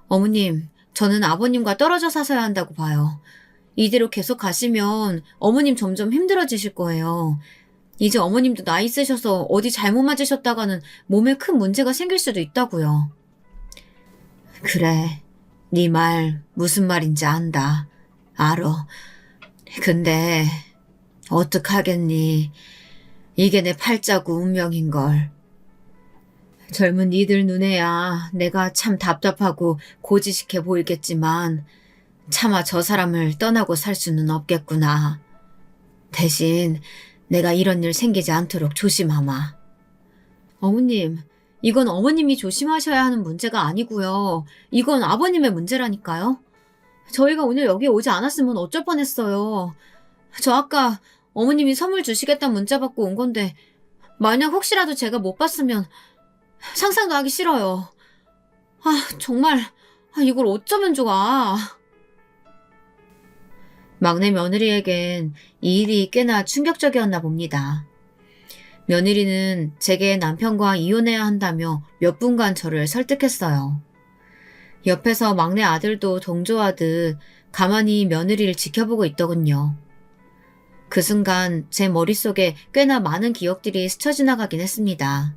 어머님, 저는 아버님과 떨어져 사셔야 한다고 봐요. 이대로 계속 가시면 어머님 점점 힘들어지실 거예요. 이제 어머님도 나이 있으셔서 어디 잘못 맞으셨다가는 몸에 큰 문제가 생길 수도 있다고요. 그래, 네 말 무슨 말인지 안다. 알어. 근데 어떡하겠니. 이게 내 팔자고 운명인걸. 젊은 니들 눈에야 내가 참 답답하고 고지식해 보이겠지만 차마 저 사람을 떠나고 살 수는 없겠구나. 대신 내가 이런 일 생기지 않도록 조심하마. 어머님, 이건 어머님이 조심하셔야 하는 문제가 아니고요. 이건 아버님의 문제라니까요. 저희가 오늘 여기 오지 않았으면 어쩔 뻔했어요. 저 아까 어머님이 선물 주시겠다는 문자 받고 온 건데 만약 혹시라도 제가 못 봤으면 상상도 하기 싫어요. 정말 이걸 어쩌면 좋아. 막내 며느리에겐 이 일이 꽤나 충격적이었나 봅니다. 며느리는 제게 남편과 이혼해야 한다며 몇 분간 저를 설득했어요. 옆에서 막내 아들도 동조하듯 가만히 며느리를 지켜보고 있더군요. 그 순간 제 머릿속에 꽤나 많은 기억들이 스쳐 지나가긴 했습니다.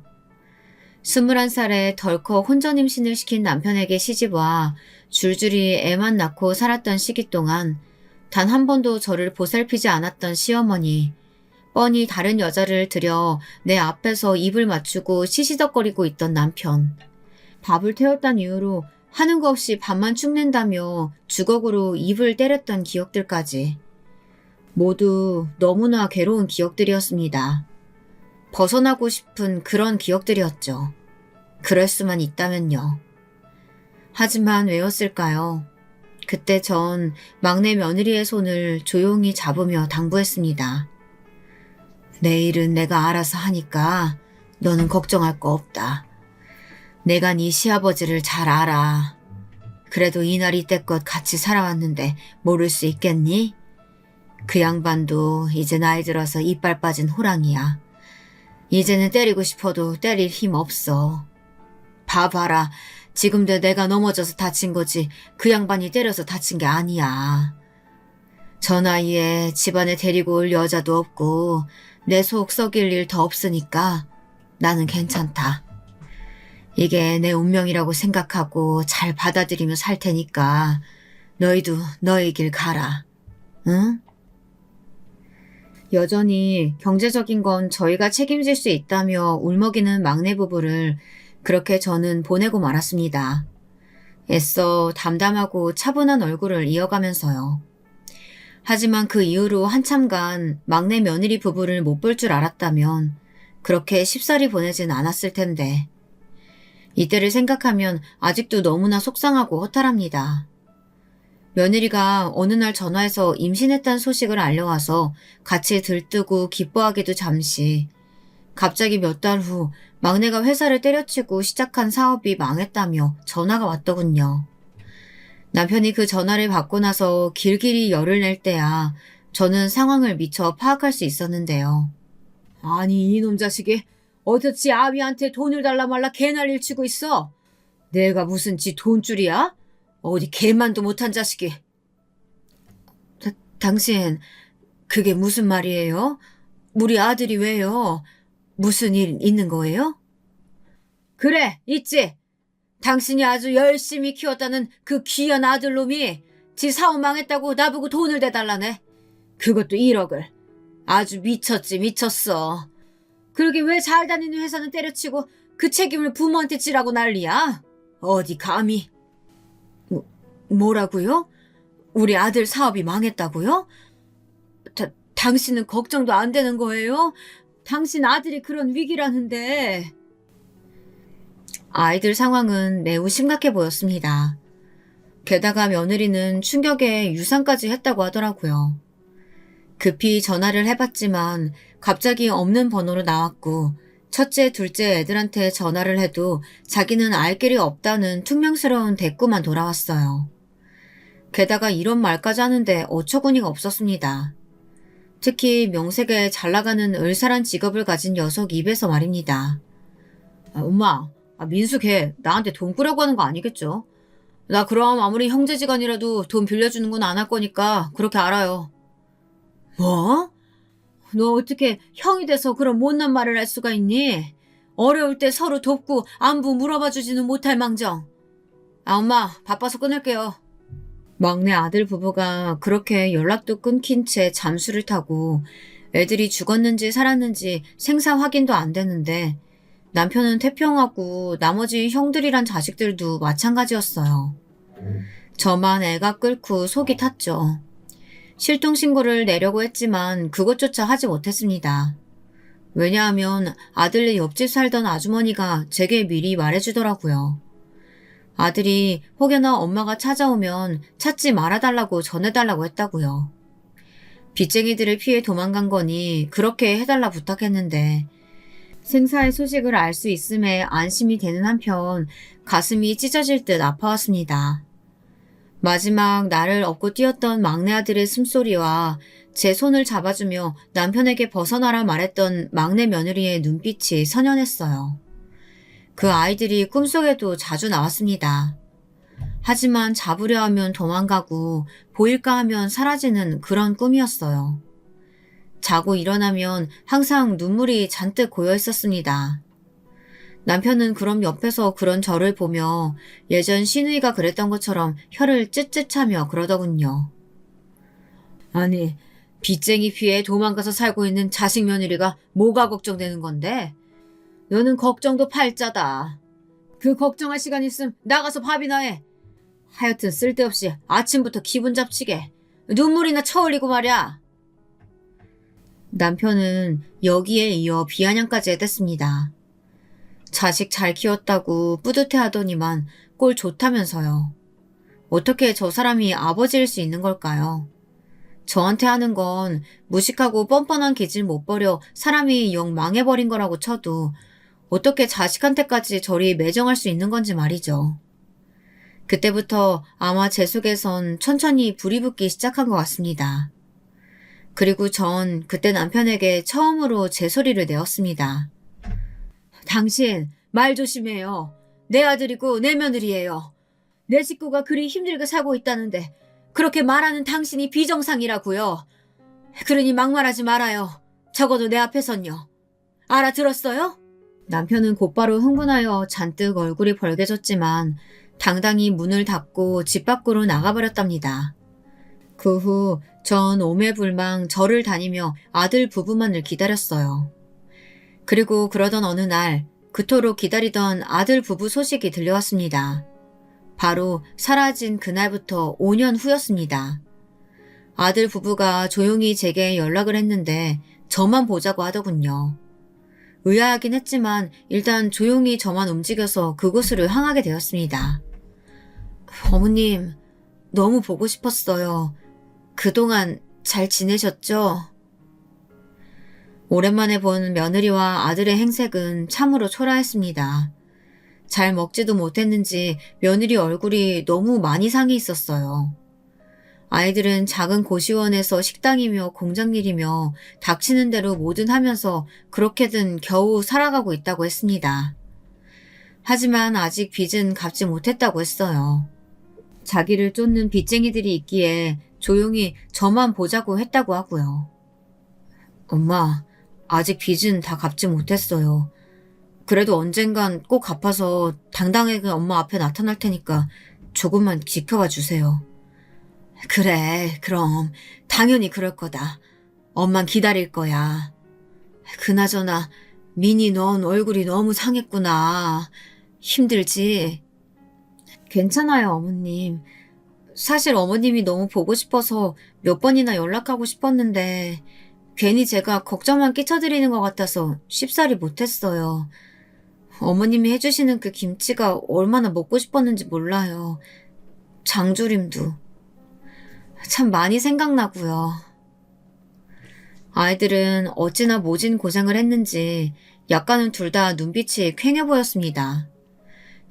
21살에 덜컥 혼전 임신을 시킨 남편에게 시집와 줄줄이 애만 낳고 살았던 시기 동안 단 한 번도 저를 보살피지 않았던 시어머니, 뻔히 다른 여자를 들여 내 앞에서 입을 맞추고 시시덕거리고 있던 남편, 밥을 태웠단 이유로 하는 거 없이 밥만 축낸다며 주걱으로 입을 때렸던 기억들까지 모두 너무나 괴로운 기억들이었습니다. 벗어나고 싶은 그런 기억들이었죠. 그럴 수만 있다면요. 하지만 왜였을까요? 그때 전 막내 며느리의 손을 조용히 잡으며 당부했습니다. 내일은 내가 알아서 하니까 너는 걱정할 거 없다. 내가 네 시아버지를 잘 알아. 그래도 이날 이때껏 같이 살아왔는데 모를 수 있겠니? 그 양반도 이제 나이 들어서 이빨 빠진 호랑이야. 이제는 때리고 싶어도 때릴 힘 없어. 봐봐라. 지금도 내가 넘어져서 다친 거지 그 양반이 때려서 다친 게 아니야. 저 나이에 집안에 데리고 올 여자도 없고 내 속 썩일 일 더 없으니까 나는 괜찮다. 이게 내 운명이라고 생각하고 잘 받아들이며 살 테니까 너희도 너희 길 가라. 응? 여전히 경제적인 건 저희가 책임질 수 있다며 울먹이는 막내 부부를 그렇게 저는 보내고 말았습니다. 애써 담담하고 차분한 얼굴을 이어가면서요. 하지만 그 이후로 한참간 막내 며느리 부부를 못 볼 줄 알았다면 그렇게 쉽사리 보내진 않았을 텐데 이때를 생각하면 아직도 너무나 속상하고 허탈합니다. 며느리가 어느 날 전화해서 임신했다는 소식을 알려와서 같이 들뜨고 기뻐하기도 잠시 갑자기 몇 달 후 막내가 회사를 때려치고 시작한 사업이 망했다며 전화가 왔더군요. 남편이 그 전화를 받고 나서 길길이 열을 낼 때야 저는 상황을 미처 파악할 수 있었는데요. 아니 이놈 자식이 어쩌지 아비한테 돈을 달라 말라 개난리를 치고 있어. 내가 무슨 지 돈줄이야? 어디 개만도 못한 자식이. 당신 그게 무슨 말이에요? 우리 아들이 왜요? 무슨 일 있는 거예요? 그래 있지. 당신이 아주 열심히 키웠다는 그 귀한 아들놈이 지 사업 망했다고 나보고 돈을 대달라네. 그것도 1억을. 아주 미쳤지 미쳤어. 그러게 왜 잘 다니는 회사는 때려치고 그 책임을 부모한테 지라고 난리야? 어디 감히. 뭐라고요? 우리 아들 사업이 망했다고요? 당신은 걱정도 안 되는 거예요? 당신 아들이 그런 위기라는데. 아이들 상황은 매우 심각해 보였습니다. 게다가 며느리는 충격에 유산까지 했다고 하더라고요. 급히 전화를 해봤지만 갑자기 없는 번호로 나왔고 첫째, 둘째 애들한테 전화를 해도 자기는 알 길이 없다는 퉁명스러운 대꾸만 돌아왔어요. 게다가 이런 말까지 하는데 어처구니가 없었습니다. 특히 명색에 잘나가는 을사란 직업을 가진 녀석 입에서 말입니다. 엄마, 민수 걔 나한테 돈 꾸려고 하는 거 아니겠죠? 나 그럼 아무리 형제지간이라도 돈 빌려주는 건 안 할 거니까 그렇게 알아요. 뭐? 너 어떻게 형이 돼서 그런 못난 말을 할 수가 있니? 어려울 때 서로 돕고 안부 물어봐 주지는 못할 망정. 엄마 바빠서 끊을게요. 막내 아들 부부가 그렇게 연락도 끊긴 채 잠수를 타고 애들이 죽었는지 살았는지 생사 확인도 안 되는데 남편은 태평하고 나머지 형들이란 자식들도 마찬가지였어요. 저만 애가 끓고 속이 탔죠. 실종신고를 내려고 했지만 그것조차 하지 못했습니다. 왜냐하면 아들네 옆집 살던 아주머니가 제게 미리 말해주더라고요. 아들이 혹여나 엄마가 찾아오면 찾지 말아달라고 전해달라고 했다고요. 빚쟁이들을 피해 도망간 거니 그렇게 해달라 부탁했는데 생사의 소식을 알 수 있음에 안심이 되는 한편 가슴이 찢어질 듯 아파왔습니다. 마지막 나를 업고 뛰었던 막내 아들의 숨소리와 제 손을 잡아주며 남편에게 벗어나라 말했던 막내 며느리의 눈빛이 선연했어요. 그 아이들이 꿈속에도 자주 나왔습니다. 하지만 잡으려 하면 도망가고 보일까 하면 사라지는 그런 꿈이었어요. 자고 일어나면 항상 눈물이 잔뜩 고여 있었습니다. 남편은 그럼 옆에서 그런 저를 보며 예전 시누이가 그랬던 것처럼 혀를 쯧쯧하며 그러더군요. 아니, 빚쟁이 피해 도망가서 살고 있는 자식 며느리가 뭐가 걱정되는 건데? 너는 걱정도 팔자다. 그 걱정할 시간 있음 나가서 밥이나 해. 하여튼 쓸데없이 아침부터 기분 잡치게 눈물이나 쳐흘리고 말이야. 남편은 여기에 이어 비아냥까지 해댔습니다. 자식 잘 키웠다고 뿌듯해하더니만 꼴 좋다면서요. 어떻게 저 사람이 아버지일 수 있는 걸까요? 저한테 하는 건 무식하고 뻔뻔한 기질 못 버려 사람이 영 망해버린 거라고 쳐도 어떻게 자식한테까지 저리 매정할 수 있는 건지 말이죠. 그때부터 아마 제 속에선 천천히 불이 붙기 시작한 것 같습니다. 그리고 전 그때 남편에게 처음으로 제 소리를 내었습니다. 당신 말 조심해요. 내 아들이고 내 며느리예요. 내 식구가 그리 힘들게 살고 있다는데 그렇게 말하는 당신이 비정상이라고요. 그러니 막말하지 말아요. 적어도 내 앞에선요. 알아들었어요? 남편은 곧바로 흥분하여 잔뜩 얼굴이 벌개졌지만 당당히 문을 닫고 집 밖으로 나가버렸답니다. 그 후 전 오매불망 절을 다니며 아들 부부만을 기다렸어요. 그리고 그러던 어느 날 그토록 기다리던 아들 부부 소식이 들려왔습니다. 바로 사라진 그날부터 5년 후였습니다. 아들 부부가 조용히 제게 연락을 했는데 저만 보자고 하더군요. 의아하긴 했지만 일단 조용히 저만 움직여서 그곳으로 향하게 되었습니다. 어머님, 너무 보고 싶었어요. 그동안 잘 지내셨죠? 오랜만에 본 며느리와 아들의 행색은 참으로 초라했습니다. 잘 먹지도 못했는지 며느리 얼굴이 너무 많이 상해 있었어요. 아이들은 작은 고시원에서 식당이며 공장일이며 닥치는 대로 뭐든 하면서 그렇게든 겨우 살아가고 있다고 했습니다. 하지만 아직 빚은 갚지 못했다고 했어요. 자기를 쫓는 빚쟁이들이 있기에 조용히 저만 보자고 했다고 하고요. 엄마, 아직 빚은 다 갚지 못했어요. 그래도 언젠간 꼭 갚아서 당당하게 엄마 앞에 나타날 테니까 조금만 지켜봐 주세요. 그래, 그럼 당연히 그럴 거다. 엄만 기다릴 거야. 그나저나 민이 넌 얼굴이 너무 상했구나. 힘들지? 괜찮아요, 어머님. 사실 어머님이 너무 보고 싶어서 몇 번이나 연락하고 싶었는데 괜히 제가 걱정만 끼쳐드리는 것 같아서 쉽사리 못했어요. 어머님이 해주시는 그 김치가 얼마나 먹고 싶었는지 몰라요. 장조림도. 참 많이 생각나고요. 아이들은 어찌나 모진 고생을 했는지 약간은 둘 다 눈빛이 퀭해 보였습니다.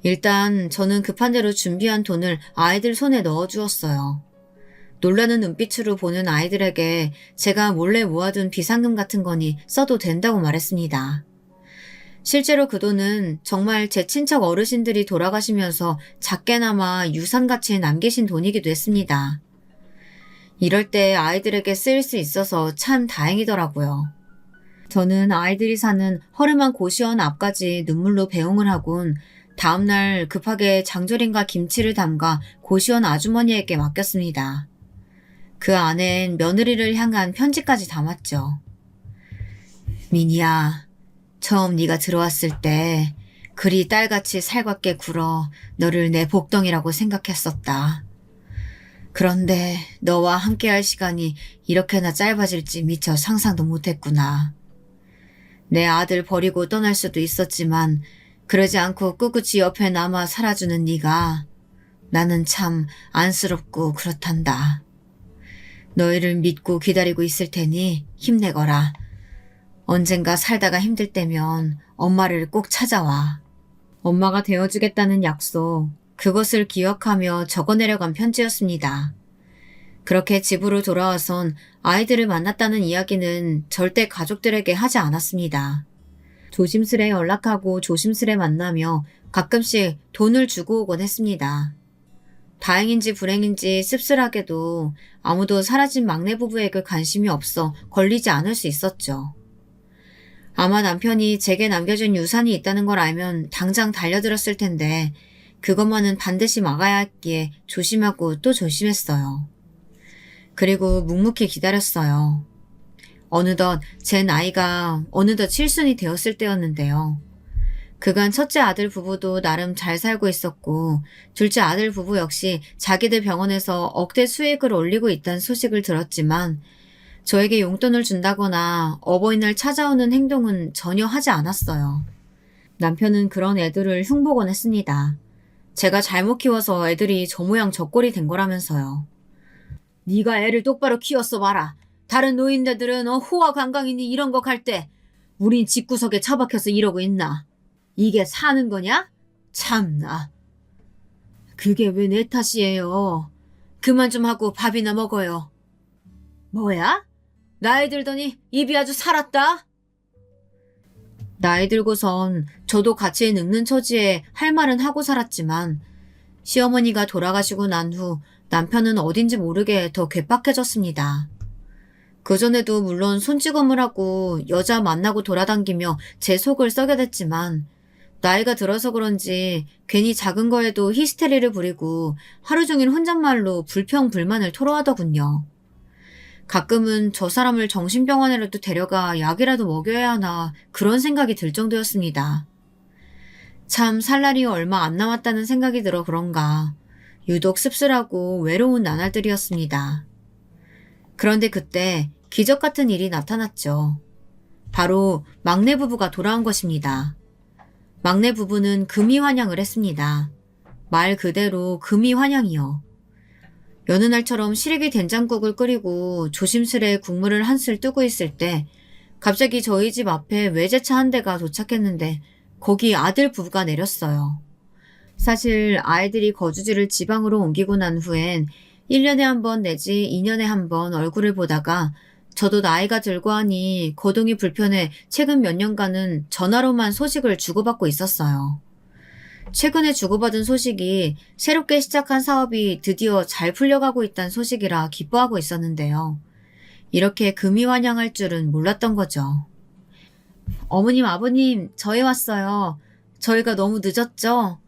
일단 저는 급한 대로 준비한 돈을 아이들 손에 넣어주었어요. 놀라는 눈빛으로 보는 아이들에게 제가 몰래 모아둔 비상금 같은 거니 써도 된다고 말했습니다. 실제로 그 돈은 정말 제 친척 어르신들이 돌아가시면서 작게나마 유산같이 남기신 돈이기도 했습니다. 이럴 때 아이들에게 쓰일 수 있어서 참 다행이더라고요. 저는 아이들이 사는 허름한 고시원 앞까지 눈물로 배웅을 하곤 다음날 급하게 장조림과 김치를 담가 고시원 아주머니에게 맡겼습니다. 그 안엔 며느리를 향한 편지까지 담았죠. 민희야, 처음 네가 들어왔을 때 그리 딸같이 살갑게 굴어 너를 내 복덩이라고 생각했었다. 그런데 너와 함께할 시간이 이렇게나 짧아질지 미처 상상도 못했구나. 내 아들 버리고 떠날 수도 있었지만 그러지 않고 꿋꿋이 옆에 남아 살아주는 네가 나는 참 안쓰럽고 그렇단다. 너희를 믿고 기다리고 있을 테니 힘내거라. 언젠가 살다가 힘들 때면 엄마를 꼭 찾아와. 엄마가 되어주겠다는 약속, 그것을 기억하며 적어내려간 편지였습니다. 그렇게 집으로 돌아와선 아이들을 만났다는 이야기는 절대 가족들에게 하지 않았습니다. 조심스레 연락하고 조심스레 만나며 가끔씩 돈을 주고 오곤 했습니다. 다행인지 불행인지 씁쓸하게도 아무도 사라진 막내 부부에게 관심이 없어 걸리지 않을 수 있었죠. 아마 남편이 제게 남겨준 유산이 있다는 걸 알면 당장 달려들었을 텐데 그것만은 반드시 막아야 했기에 조심하고 또 조심했어요. 그리고 묵묵히 기다렸어요. 어느덧 제 나이가 어느덧 칠순이 되었을 때였는데요. 그간 첫째 아들 부부도 나름 잘 살고 있었고 둘째 아들 부부 역시 자기들 병원에서 억대 수익을 올리고 있다는 소식을 들었지만 저에게 용돈을 준다거나 어버이날 찾아오는 행동은 전혀 하지 않았어요. 남편은 그런 애들을 흉보곤 했습니다. 제가 잘못 키워서 애들이 저 모양 저 꼴이 된 거라면서요. 네가 애를 똑바로 키웠어 봐라. 다른 노인네들은 호화 관광이니 이런 거 갈 때 우린 집구석에 처박혀서 이러고 있나. 이게 사는 거냐? 참나. 그게 왜 내 탓이에요. 그만 좀 하고 밥이나 먹어요. 뭐야? 나이 들더니 입이 아주 살았다? 나이 들고선 저도 같이 늙는 처지에 할 말은 하고 살았지만 시어머니가 돌아가시고 난 후 남편은 어딘지 모르게 더 괴팍해졌습니다. 그전에도 물론 손찌검을 하고 여자 만나고 돌아다니며 제 속을 썩여댔지만 나이가 들어서 그런지 괜히 작은 거에도 히스테리를 부리고 하루 종일 혼잣말로 불평불만을 토로하더군요. 가끔은 저 사람을 정신병원에라도 데려가 약이라도 먹여야 하나 그런 생각이 들 정도였습니다. 참 살 날이 얼마 안 남았다는 생각이 들어 그런가 유독 씁쓸하고 외로운 나날들이었습니다. 그런데 그때 기적 같은 일이 나타났죠. 바로 막내 부부가 돌아온 것입니다. 막내 부부는 금이환영을 했습니다. 말 그대로 금이환영이요. 여느 날처럼 시래기 된장국을 끓이고 조심스레 국물을 한술 뜨고 있을 때 갑자기 저희 집 앞에 외제차 한 대가 도착했는데 거기 아들 부부가 내렸어요. 사실 아이들이 거주지를 지방으로 옮기고 난 후엔 1년에 한 번 내지 2년에 한 번 얼굴을 보다가 저도 나이가 들고 하니 거동이 불편해 최근 몇 년간은 전화로만 소식을 주고받고 있었어요. 최근에 주고받은 소식이 새롭게 시작한 사업이 드디어 잘 풀려가고 있다는 소식이라 기뻐하고 있었는데요. 이렇게 금이환영할 줄은 몰랐던 거죠. 어머님, 아버님, 저희 왔어요. 저희가 너무 늦었죠?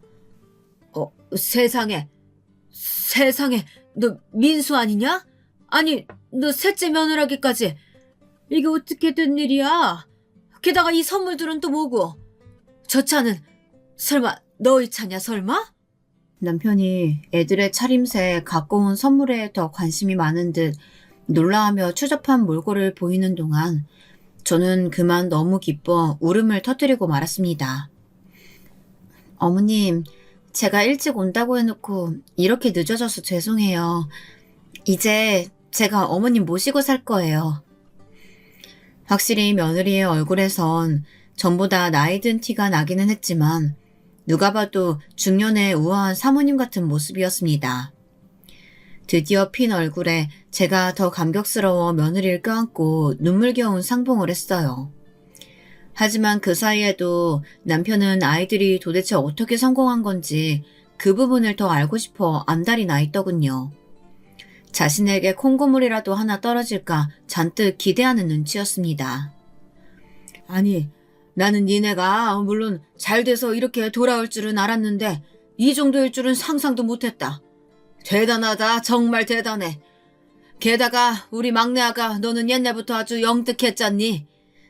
세상에, 너 민수 아니냐? 아니, 너 셋째 며느라기까지. 이게 어떻게 된 일이야? 게다가 이 선물들은 또 뭐고? 저 차는 설마 너희 차냐 설마? 남편이 애들의 차림새 갖고 온 선물에 더 관심이 많은 듯 놀라하며 추접한 몰골을 보이는 동안 저는 그만 너무 기뻐 울음을 터뜨리고 말았습니다. 어머님, 제가 일찍 온다고 해놓고 이렇게 늦어져서 죄송해요. 이제 제가 어머님 모시고 살 거예요. 확실히 며느리의 얼굴에선 전보다 나이 든 티가 나기는 했지만 누가 봐도 중년의 우아한 사모님 같은 모습이었습니다. 드디어 핀 얼굴에 제가 더 감격스러워 며느리를 껴안고 눈물겨운 상봉을 했어요. 하지만 그 사이에도 남편은 아이들이 도대체 어떻게 성공한 건지 그 부분을 더 알고 싶어 안달이 나 있더군요. 자신에게 콩고물이라도 하나 떨어질까 잔뜩 기대하는 눈치였습니다. 아니, 나는 니네가 물론 잘 돼서 이렇게 돌아올 줄은 알았는데 이 정도일 줄은 상상도 못했다. 대단하다, 정말 대단해. 게다가 우리 막내 아가 너는 옛날부터 아주 영특했잖니.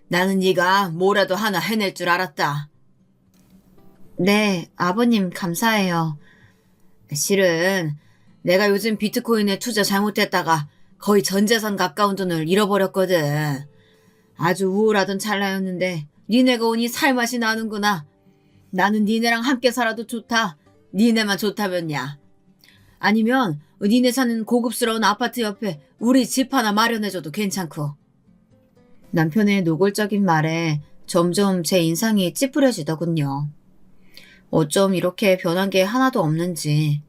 나는 네가 뭐라도 하나 해낼 줄 알았다. 네, 아버님 감사해요. 실은 내가 요즘 비트코인에 투자 잘못했다가 거의 전 재산 가까운 돈을 잃어버렸거든. 아주 우울하던 찰나였는데 니네가 오니 살맛이 나는구나. 나는 니네랑 함께 살아도 좋다. 니네만 좋다면야. 아니면 니네 사는 고급스러운 아파트 옆에 우리 집 하나 마련해줘도 괜찮고. 남편의 노골적인 말에 점점 제 인상이 찌푸려지더군요. 어쩜 이렇게 변한 게 하나도 없는지.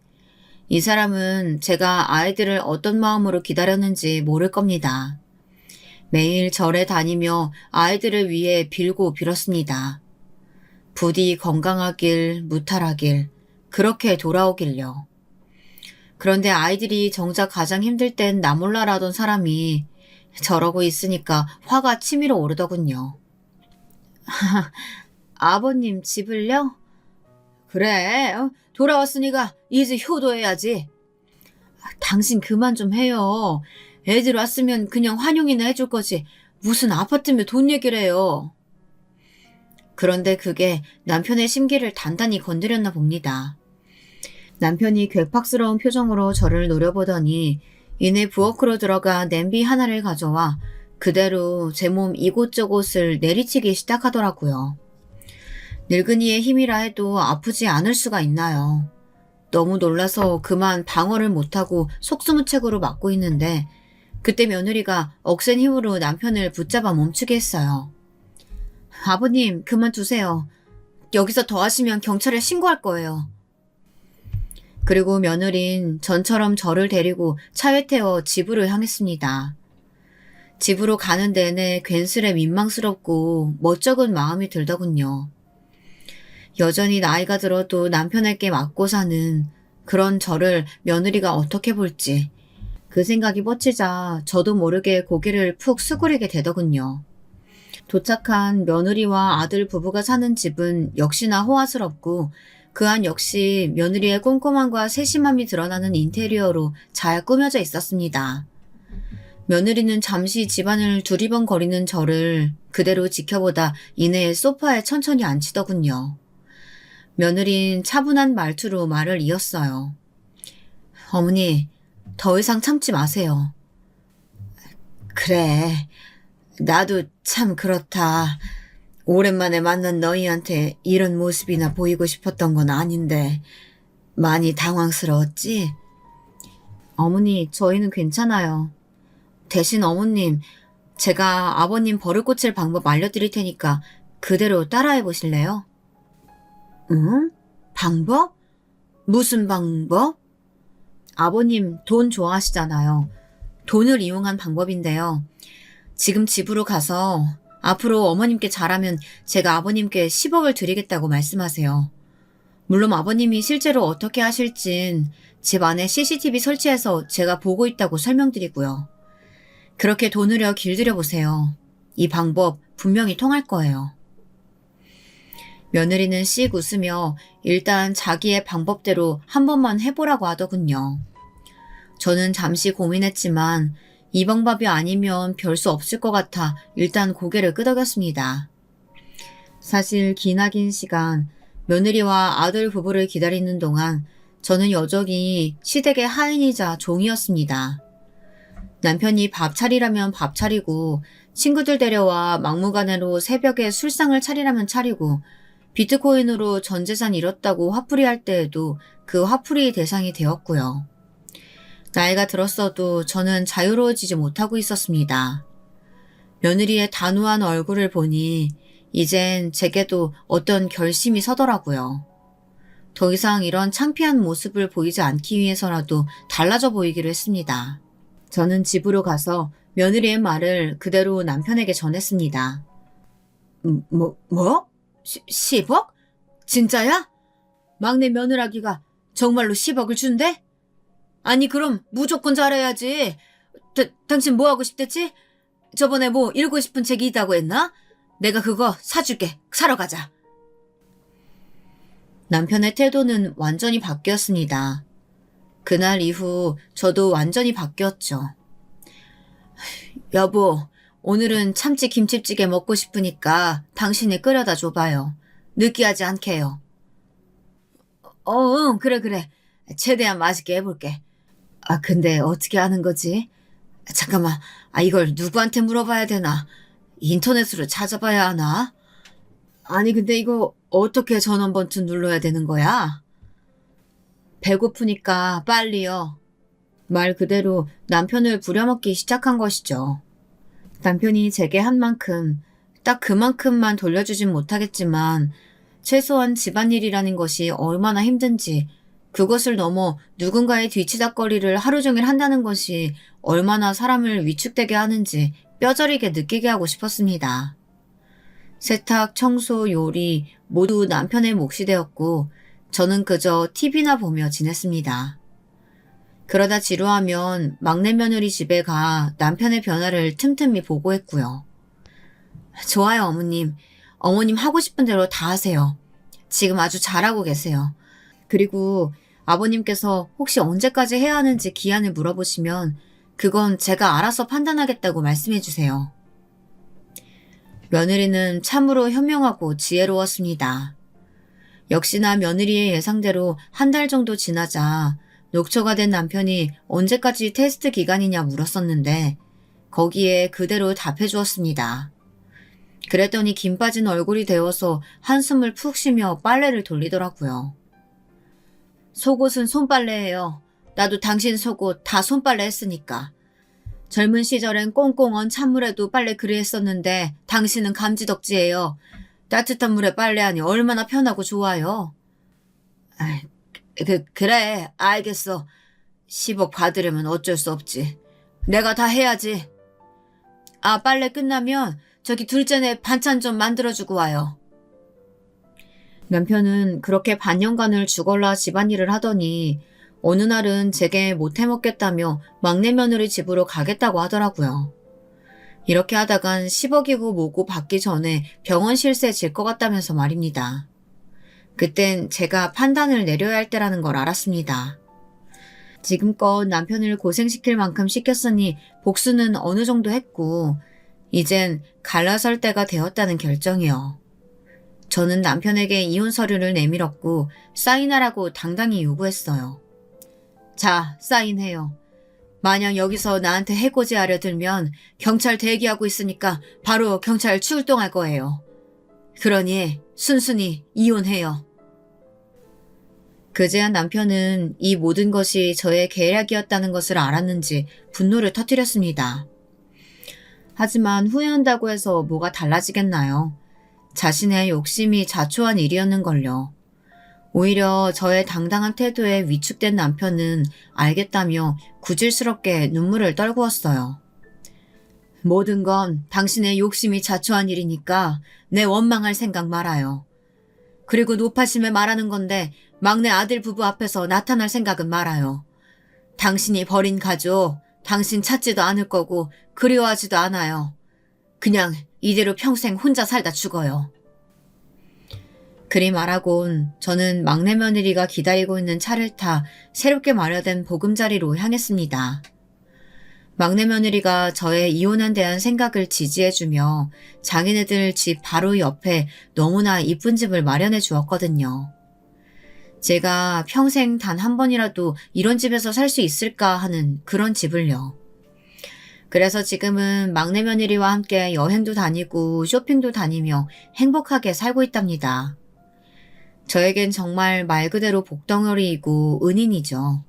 이 사람은 제가 아이들을 어떤 마음으로 기다렸는지 모를 겁니다. 매일 절에 다니며 아이들을 위해 빌고 빌었습니다. 부디 건강하길, 무탈하길, 그렇게 돌아오길요. 그런데 아이들이 정작 가장 힘들 땐 나 몰라라던 사람이 저러고 있으니까 화가 치밀어 오르더군요. 아버님 집을요? 그래, 돌아왔으니까 이제 효도해야지. 당신 그만 좀 해요. 애들 왔으면 그냥 환영이나 해줄 거지. 무슨 아파트며 돈 얘기를 해요. 그런데 그게 남편의 심기를 단단히 건드렸나 봅니다. 남편이 괴팍스러운 표정으로 저를 노려보더니 이내 부엌으로 들어가 냄비 하나를 가져와 그대로 제 몸 이곳저곳을 내리치기 시작하더라고요. 늙은이의 힘이라 해도 아프지 않을 수가 있나요? 너무 놀라서 그만 방어를 못하고 속수무책으로 맞고 있는데 그때 며느리가 억센 힘으로 남편을 붙잡아 멈추게 했어요. 아버님, 그만두세요. 여기서 더 하시면 경찰에 신고할 거예요. 그리고 며느린 전처럼 저를 데리고 차에 태워 집으로 향했습니다. 집으로 가는 내내 괜스레 민망스럽고 멋쩍은 마음이 들더군요. 여전히 나이가 들어도 남편에게 맞고 사는 그런 저를 며느리가 어떻게 볼지 그 생각이 뻗치자 저도 모르게 고개를 푹 수그리게 되더군요. 도착한 며느리와 아들 부부가 사는 집은 역시나 호화스럽고 그 안 역시 며느리의 꼼꼼함과 세심함이 드러나는 인테리어로 잘 꾸며져 있었습니다. 며느리는 잠시 집안을 두리번거리는 저를 그대로 지켜보다 이내 소파에 천천히 앉히더군요. 며느린 차분한 말투로 말을 이었어요. 어머니, 더 이상 참지 마세요. 그래, 나도 참 그렇다. 오랜만에 만난 너희한테 이런 모습이나 보이고 싶었던 건 아닌데 많이 당황스러웠지? 어머니, 저희는 괜찮아요. 대신 어머님, 제가 아버님 버릇 고칠 방법 알려드릴 테니까 그대로 따라해 보실래요? 응? 방법? 무슨 방법? 아버님 돈 좋아하시잖아요. 돈을 이용한 방법인데요. 지금 집으로 가서 앞으로 어머님께 잘하면 제가 아버님께 10억을 드리겠다고 말씀하세요. 물론 아버님이 실제로 어떻게 하실진 집 안에 CCTV 설치해서 제가 보고 있다고 설명드리고요. 그렇게 돈을 길들여 보세요. 이 방법 분명히 통할 거예요. 며느리는 씩 웃으며 일단 자기의 방법대로 한 번만 해보라고 하더군요. 저는 잠시 고민했지만 이 방법이 아니면 별 수 없을 것 같아 일단 고개를 끄덕였습니다. 사실 기나긴 시간 며느리와 아들 부부를 기다리는 동안 저는 여전히 시댁의 하인이자 종이었습니다. 남편이 밥 차리라면 밥 차리고 친구들 데려와 막무가내로 새벽에 술상을 차리라면 차리고 비트코인으로 전 재산 잃었다고 화풀이할 때에도 그 화풀이 대상이 되었고요. 나이가 들었어도 저는 자유로워지지 못하고 있었습니다. 며느리의 단호한 얼굴을 보니 이젠 제게도 어떤 결심이 서더라고요. 더 이상 이런 창피한 모습을 보이지 않기 위해서라도 달라져 보이기로 했습니다. 저는 집으로 가서 며느리의 말을 그대로 남편에게 전했습니다. 뭐? 10억? 진짜야? 막내 며느라기가 정말로 10억을 준대? 아니 그럼 무조건 잘해야지. 당신 뭐 하고 싶댔지? 저번에 뭐 읽고 싶은 책이 있다고 했나? 내가 그거 사줄게. 사러 가자. 남편의 태도는 완전히 바뀌었습니다. 그날 이후 저도 완전히 바뀌었죠. 여보, 오늘은 참치 김치찌개 먹고 싶으니까 당신이 끓여다 줘봐요. 느끼하지 않게요. 응, 그래. 최대한 맛있게 해볼게. 근데 어떻게 하는 거지? 잠깐만, 이걸 누구한테 물어봐야 되나? 인터넷으로 찾아봐야 하나? 아니, 근데 이거 어떻게 전원 버튼 눌러야 되는 거야? 배고프니까 빨리요. 말 그대로 남편을 부려먹기 시작한 것이죠. 남편이 제게 한 만큼, 딱 그만큼만 돌려주진 못하겠지만, 최소한 집안일이라는 것이 얼마나 힘든지, 그것을 넘어 누군가의 뒤치다꺼리를 하루 종일 한다는 것이 얼마나 사람을 위축되게 하는지 뼈저리게 느끼게 하고 싶었습니다. 세탁, 청소, 요리 모두 남편의 몫이 되었고 저는 그저 TV나 보며 지냈습니다. 그러다 지루하면 막내 며느리 집에 가 남편의 변화를 틈틈이 보고했고요. 좋아요, 어머님. 어머님 하고 싶은 대로 다 하세요. 지금 아주 잘하고 계세요. 그리고 아버님께서 혹시 언제까지 해야 하는지 기한을 물어보시면 그건 제가 알아서 판단하겠다고 말씀해 주세요. 며느리는 참으로 현명하고 지혜로웠습니다. 역시나 며느리의 예상대로 한 달 정도 지나자 녹초가 된 남편이 언제까지 테스트 기간이냐 물었었는데 거기에 그대로 답해 주었습니다. 그랬더니 김 빠진 얼굴이 데워서 한숨을 푹 쉬며 빨래를 돌리더라고요. 속옷은 손빨래예요. 나도 당신 속옷 다 손빨래 했으니까. 젊은 시절엔 꽁꽁 언 찬물에도 빨래 그리 했었는데 당신은 감지덕지예요. 따뜻한 물에 빨래하니 얼마나 편하고 좋아요. 아이, 그래, 알겠어. 10억 받으려면 어쩔 수 없지. 내가 다 해야지. 아, 빨래 끝나면 저기 둘째네 반찬 좀 만들어주고 와요. 남편은 그렇게 반년간을 죽을라 집안일을 하더니 어느 날은 제게 못해먹겠다며 막내 며느리 집으로 가겠다고 하더라고요. 이렇게 하다간 10억이고 뭐고 받기 전에 병원 실세 질 것 같다면서 말입니다. 그땐 제가 판단을 내려야 할 때라는 걸 알았습니다. 지금껏 남편을 고생시킬 만큼 시켰으니 복수는 어느 정도 했고 이젠 갈라설 때가 되었다는 결정이요. 저는 남편에게 이혼 서류를 내밀었고 사인하라고 당당히 요구했어요. 자, 사인해요. 만약 여기서 나한테 해코지하려 들면 경찰 대기하고 있으니까 바로 경찰 출동할 거예요. 그러니 순순히 이혼해요. 그제야 남편은 이 모든 것이 저의 계략이었다는 것을 알았는지 분노를 터뜨렸습니다. 하지만 후회한다고 해서 뭐가 달라지겠나요? 자신의 욕심이 자초한 일이었는걸요. 오히려 저의 당당한 태도에 위축된 남편은 알겠다며 구질스럽게 눈물을 떨구었어요. 모든 건 당신의 욕심이 자초한 일이니까 내 원망할 생각 말아요. 그리고 노파심에 말하는 건데 막내 아들 부부 앞에서 나타날 생각은 말아요. 당신이 버린 가족, 당신 찾지도 않을 거고 그리워하지도 않아요. 그냥 이대로 평생 혼자 살다 죽어요. 그리 말하곤 저는 막내 며느리가 기다리고 있는 차를 타 새롭게 마련된 보금자리로 향했습니다. 막내 며느리가 저의 이혼에 대한 생각을 지지해주며 자기네들 집 바로 옆에 너무나 이쁜 집을 마련해 주었거든요. 제가 평생 단 한 번이라도 이런 집에서 살 수 있을까 하는 그런 집을요. 그래서 지금은 막내 며느리와 함께 여행도 다니고 쇼핑도 다니며 행복하게 살고 있답니다. 저에겐 정말 말 그대로 복덩어리이고 은인이죠.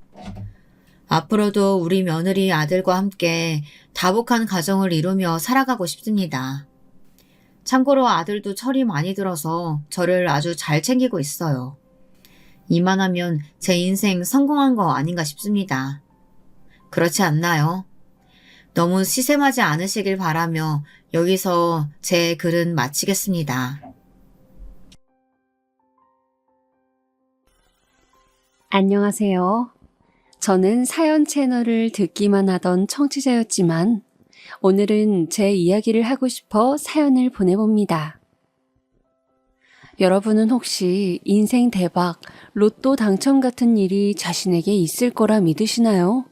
앞으로도 우리 며느리 아들과 함께 다복한 가정을 이루며 살아가고 싶습니다. 참고로 아들도 철이 많이 들어서 저를 아주 잘 챙기고 있어요. 이만하면 제 인생 성공한 거 아닌가 싶습니다. 그렇지 않나요? 너무 시샘하지 않으시길 바라며 여기서 제 글은 마치겠습니다. 안녕하세요. 저는 사연 채널을 듣기만 하던 청취자였지만 오늘은 제 이야기를 하고 싶어 사연을 보내봅니다. 여러분은 혹시 인생 대박, 로또 당첨 같은 일이 자신에게 있을 거라 믿으시나요?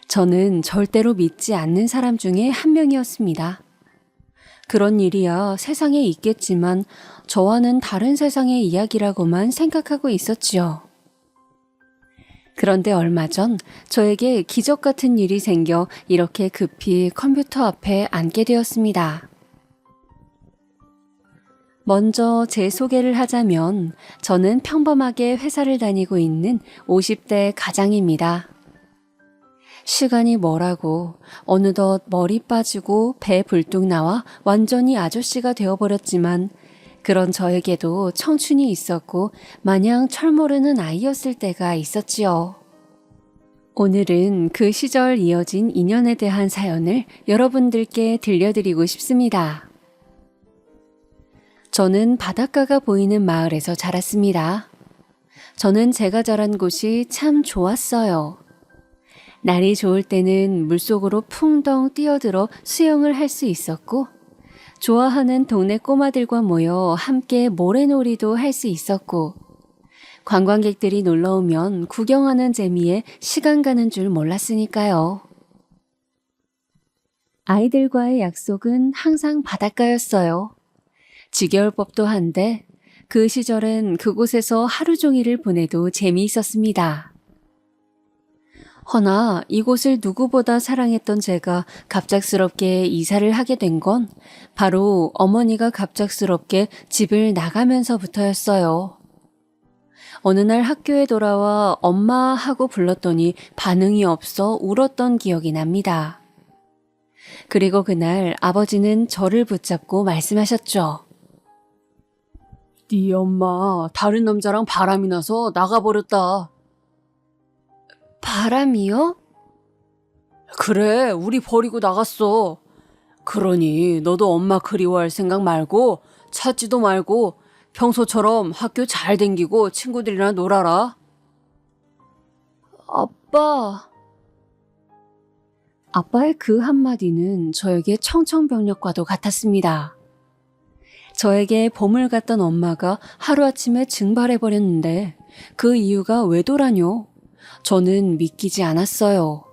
저는 절대로 믿지 않는 사람 중에 한 명이었습니다. 그런 일이야 세상에 있겠지만 저와는 다른 세상의 이야기라고만 생각하고 있었지요. 그런데 얼마 전 저에게 기적 같은 일이 생겨 이렇게 급히 컴퓨터 앞에 앉게 되었습니다. 먼저 제 소개를 하자면 저는 평범하게 회사를 다니고 있는 50대 가장입니다. 시간이 뭐라고 어느덧 머리 빠지고 배 불뚝 나와 완전히 아저씨가 되어버렸지만 그런 저에게도 청춘이 있었고 마냥 철모르는 아이였을 때가 있었지요. 오늘은 그 시절 이어진 인연에 대한 사연을 여러분들께 들려드리고 싶습니다. 저는 바닷가가 보이는 마을에서 자랐습니다. 저는 제가 자란 곳이 참 좋았어요. 날이 좋을 때는 물속으로 풍덩 뛰어들어 수영을 할 수 있었고, 좋아하는 동네 꼬마들과 모여 함께 모래놀이도 할 수 있었고, 관광객들이 놀러오면 구경하는 재미에 시간 가는 줄 몰랐으니까요. 아이들과의 약속은 항상 바닷가였어요. 지겨울 법도 한데 그 시절엔 그곳에서 하루 종일을 보내도 재미있었습니다. 허나 이곳을 누구보다 사랑했던 제가 갑작스럽게 이사를 하게 된 건 바로 어머니가 갑작스럽게 집을 나가면서부터였어요. 어느 날 학교에 돌아와 엄마 하고 불렀더니 반응이 없어 울었던 기억이 납니다. 그리고 그날 아버지는 저를 붙잡고 말씀하셨죠. 네 엄마 다른 남자랑 바람이 나서 나가버렸다. 바람이요? 그래, 우리 버리고 나갔어. 그러니 너도 엄마 그리워할 생각 말고 찾지도 말고 평소처럼 학교 잘 댕기고 친구들이랑 놀아라. 아빠. 아빠의 그 한마디는 저에게 청천벽력과도 같았습니다. 저에게 보물 같던 엄마가 하루아침에 증발해버렸는데 그 이유가 왜더라뇨? 저는 믿기지 않았어요.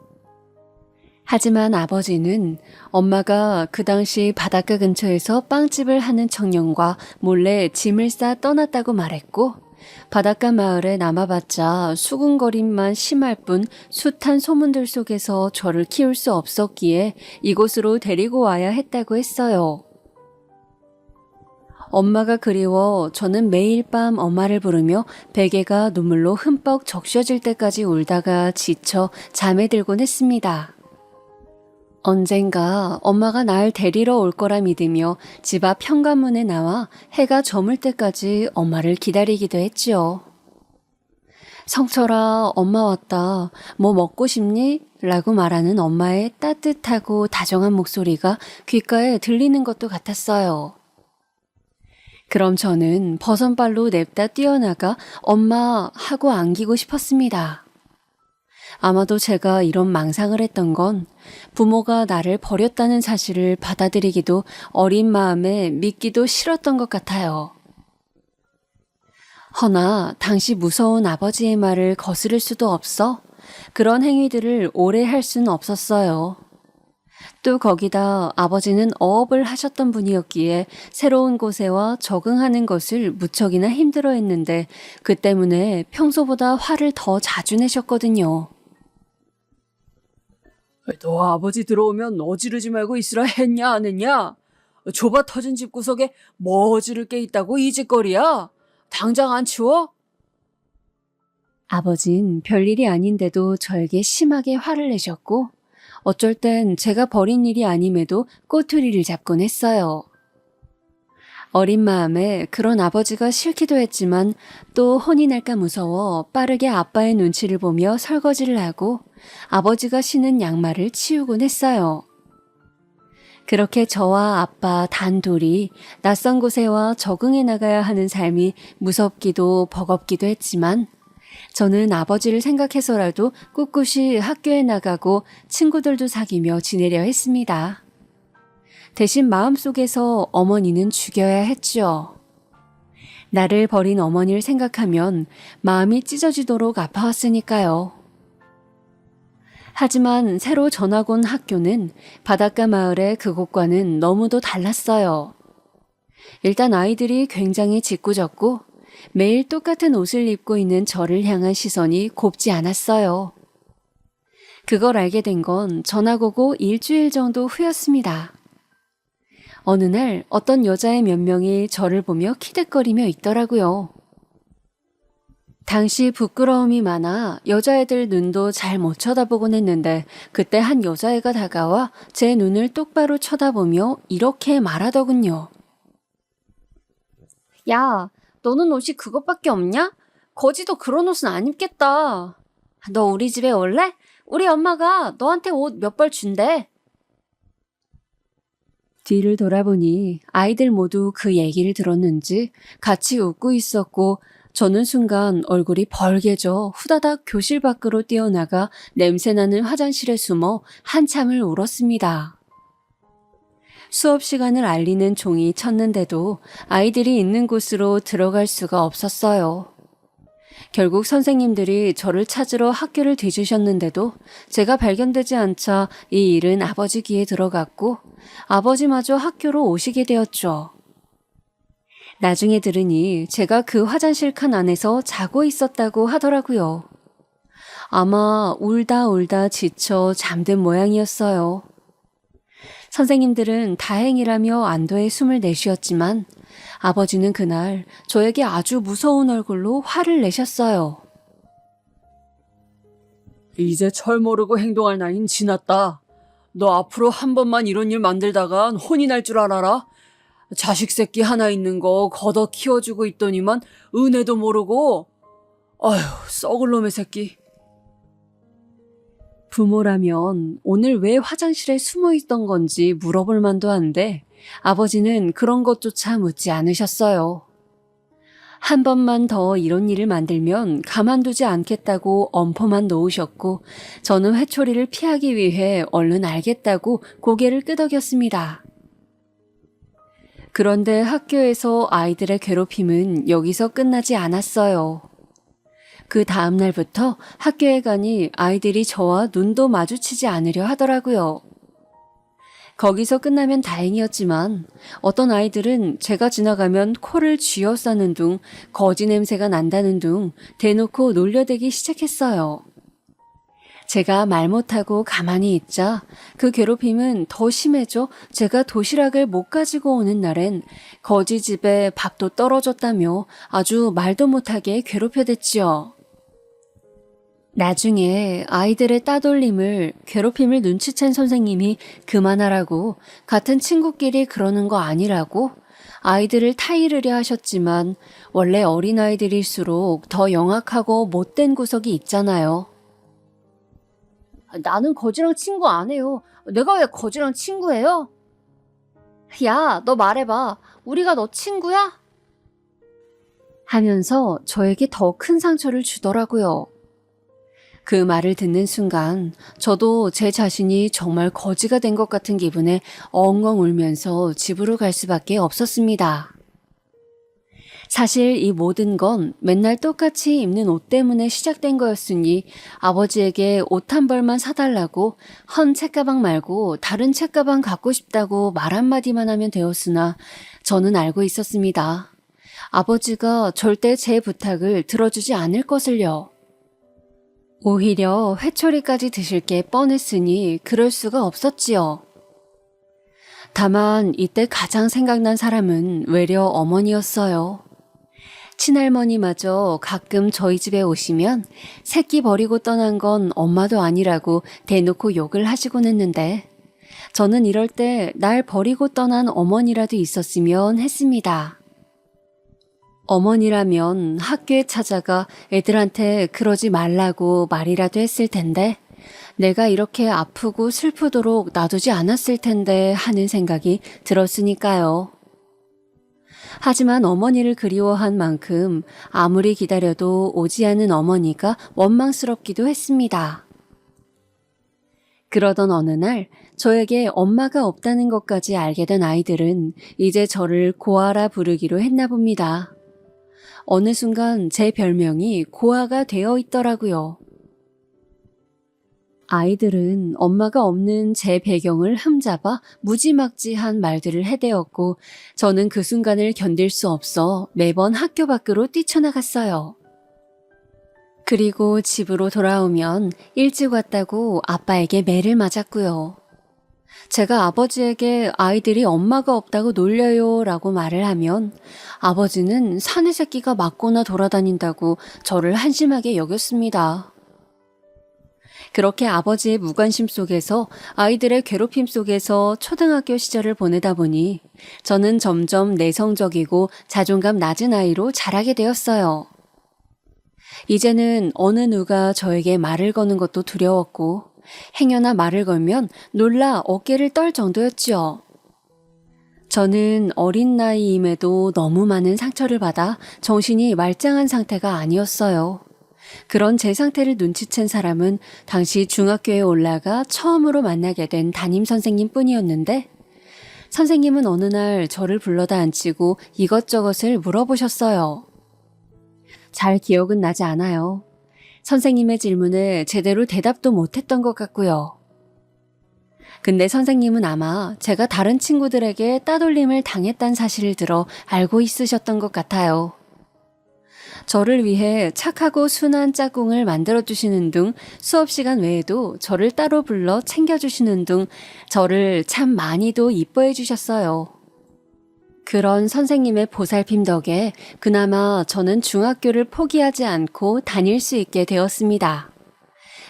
하지만 아버지는 엄마가 그 당시 바닷가 근처에서 빵집을 하는 청년과 몰래 짐을 싸 떠났다고 말했고, 바닷가 마을에 남아봤자 수군거림만 심할 뿐 숱한 소문들 속에서 저를 키울 수 없었기에 이곳으로 데리고 와야 했다고 했어요. 엄마가 그리워 저는 매일 밤 엄마를 부르며 베개가 눈물로 흠뻑 적셔질 때까지 울다가 지쳐 잠에 들곤 했습니다. 언젠가 엄마가 날 데리러 올 거라 믿으며 집 앞 현관문에 나와 해가 저물 때까지 엄마를 기다리기도 했지요. 성철아, 엄마 왔다. 뭐 먹고 싶니? 라고 말하는 엄마의 따뜻하고 다정한 목소리가 귓가에 들리는 것도 같았어요. 그럼 저는 버선발로 냅다 뛰어나가 엄마 하고 안기고 싶었습니다. 아마도 제가 이런 망상을 했던 건 부모가 나를 버렸다는 사실을 받아들이기도 어린 마음에 믿기도 싫었던 것 같아요. 허나 당시 무서운 아버지의 말을 거스를 수도 없어 그런 행위들을 오래 할 수는 없었어요. 또 거기다 아버지는 어업을 하셨던 분이었기에 새로운 곳에와 적응하는 것을 무척이나 힘들어했는데 그 때문에 평소보다 화를 더 자주 내셨거든요. 너 아버지 들어오면 어지르지 말고 있으라 했냐 안 했냐? 좁아 터진 집구석에 뭐 어지를 게 있다고 이 짓거리야? 당장 안 치워? 아버진 별일이 아닌데도 저에게 심하게 화를 내셨고 어쩔 땐 제가 벌인 일이 아님에도 꼬투리를 잡곤 했어요. 어린 마음에 그런 아버지가 싫기도 했지만 또 혼이 날까 무서워 빠르게 아빠의 눈치를 보며 설거지를 하고 아버지가 신은 양말을 치우곤 했어요. 그렇게 저와 아빠 단둘이 낯선 곳에 와 적응해 나가야 하는 삶이 무섭기도 버겁기도 했지만 저는 아버지를 생각해서라도 꿋꿋이 학교에 나가고 친구들도 사귀며 지내려 했습니다. 대신 마음속에서 어머니는 죽여야 했죠. 나를 버린 어머니를 생각하면 마음이 찢어지도록 아파왔으니까요. 하지만 새로 전학 온 학교는 바닷가 마을의 그곳과는 너무도 달랐어요. 일단 아이들이 굉장히 짓궂었고 매일 똑같은 옷을 입고 있는 저를 향한 시선이 곱지 않았어요. 그걸 알게 된 건 전학 오고 일주일 정도 후였습니다. 어느 날 어떤 여자의 몇 명이 저를 보며 키득거리며 있더라고요. 당시 부끄러움이 많아 여자애들 눈도 잘 못 쳐다보곤 했는데 그때 한 여자애가 다가와 제 눈을 똑바로 쳐다보며 이렇게 말하더군요. 야, 너는 옷이 그것밖에 없냐? 거지도 그런 옷은 안 입겠다. 너 우리 집에 올래? 우리 엄마가 너한테 옷 몇 벌 준대. 뒤를 돌아보니 아이들 모두 그 얘기를 들었는지 같이 웃고 있었고 저는 순간 얼굴이 벌개져 후다닥 교실 밖으로 뛰어나가 냄새나는 화장실에 숨어 한참을 울었습니다. 수업 시간을 알리는 종이 쳤는데도 아이들이 있는 곳으로 들어갈 수가 없었어요. 결국 선생님들이 저를 찾으러 학교를 뒤지셨는데도 제가 발견되지 않자 이 일은 아버지 귀에 들어갔고 아버지마저 학교로 오시게 되었죠. 나중에 들으니 제가 그 화장실 칸 안에서 자고 있었다고 하더라고요. 아마 울다 지쳐 잠든 모양이었어요. 선생님들은 다행이라며 안도의 숨을 내쉬었지만 아버지는 그날 저에게 아주 무서운 얼굴로 화를 내셨어요. 이제 철 모르고 행동할 나이는 지났다. 너 앞으로 한 번만 이런 일 만들다간 혼이 날 줄 알아라. 자식 새끼 하나 있는 거 걷어 키워주고 있더니만 은혜도 모르고. 아휴, 썩을 놈의 새끼. 부모라면 오늘 왜 화장실에 숨어 있던 건지 물어볼 만도 한데 아버지는 그런 것조차 묻지 않으셨어요. 한 번만 더 이런 일을 만들면 가만두지 않겠다고 엄포만 놓으셨고 저는 회초리를 피하기 위해 얼른 알겠다고 고개를 끄덕였습니다. 그런데 학교에서 아이들의 괴롭힘은 여기서 끝나지 않았어요. 그 다음 날부터 학교에 가니 아이들이 저와 눈도 마주치지 않으려 하더라고요. 거기서 끝나면 다행이었지만 어떤 아이들은 제가 지나가면 코를 쥐어싸는 둥 거지 냄새가 난다는 둥 대놓고 놀려대기 시작했어요. 제가 말 못하고 가만히 있자 그 괴롭힘은 더 심해져 제가 도시락을 못 가지고 오는 날엔 거지 집에 밥도 떨어졌다며 아주 말도 못하게 괴롭혀댔지요. 나중에 아이들의 따돌림을 괴롭힘을 눈치챈 선생님이 그만하라고 같은 친구끼리 그러는 거 아니라고 아이들을 타이르려 하셨지만 원래 어린아이들일수록 더 영악하고 못된 구석이 있잖아요. 나는 거지랑 친구 안 해요. 내가 왜 거지랑 친구예요? 야, 너 말해봐. 우리가 너 친구야? 하면서 저에게 더 큰 상처를 주더라고요. 그 말을 듣는 순간 저도 제 자신이 정말 거지가 된 것 같은 기분에 엉엉 울면서 집으로 갈 수밖에 없었습니다. 사실 이 모든 건 맨날 똑같이 입는 옷 때문에 시작된 거였으니 아버지에게 옷 한 벌만 사달라고 헌 책가방 말고 다른 책가방 갖고 싶다고 말 한마디만 하면 되었으나 저는 알고 있었습니다. 아버지가 절대 제 부탁을 들어주지 않을 것을요. 오히려 회초리까지 드실 게 뻔했으니 그럴 수가 없었지요. 다만 이때 가장 생각난 사람은 외려 어머니였어요. 친할머니마저 가끔 저희 집에 오시면 새끼 버리고 떠난 건 엄마도 아니라고 대놓고 욕을 하시곤 했는데 저는 이럴 때 날 버리고 떠난 어머니라도 있었으면 했습니다. 어머니라면 학교에 찾아가 애들한테 그러지 말라고 말이라도 했을 텐데 내가 이렇게 아프고 슬프도록 놔두지 않았을 텐데 하는 생각이 들었으니까요. 하지만 어머니를 그리워한 만큼 아무리 기다려도 오지 않은 어머니가 원망스럽기도 했습니다. 그러던 어느 날 저에게 엄마가 없다는 것까지 알게 된 아이들은 이제 저를 고아라 부르기로 했나 봅니다. 어느 순간 제 별명이 고아가 되어 있더라고요. 아이들은 엄마가 없는 제 배경을 흠잡아 무지막지한 말들을 해대었고 저는 그 순간을 견딜 수 없어 매번 학교 밖으로 뛰쳐나갔어요. 그리고 집으로 돌아오면 일찍 왔다고 아빠에게 매를 맞았고요. 제가 아버지에게 아이들이 엄마가 없다고 놀려요 라고 말을 하면 아버지는 사내 새끼가 맞거나 돌아다닌다고 저를 한심하게 여겼습니다. 그렇게 아버지의 무관심 속에서 아이들의 괴롭힘 속에서 초등학교 시절을 보내다 보니 저는 점점 내성적이고 자존감 낮은 아이로 자라게 되었어요. 이제는 어느 누가 저에게 말을 거는 것도 두려웠고 행여나 말을 걸면 놀라 어깨를 떨 정도였지요. 저는 어린 나이임에도 너무 많은 상처를 받아 정신이 말짱한 상태가 아니었어요. 그런 제 상태를 눈치챈 사람은 당시 중학교에 올라가 처음으로 만나게 된 담임 선생님 뿐이었는데 선생님은 어느 날 저를 불러다 앉히고 이것저것을 물어보셨어요. 잘 기억은 나지 않아요. 선생님의 질문에 제대로 대답도 못했던 것 같고요. 근데 선생님은 아마 제가 다른 친구들에게 따돌림을 당했다는 사실을 들어 알고 있으셨던 것 같아요. 저를 위해 착하고 순한 짝꿍을 만들어주시는 등 수업 시간 외에도 저를 따로 불러 챙겨주시는 등 저를 참 많이도 이뻐해 주셨어요. 그런 선생님의 보살핌 덕에 그나마 저는 중학교를 포기하지 않고 다닐 수 있게 되었습니다.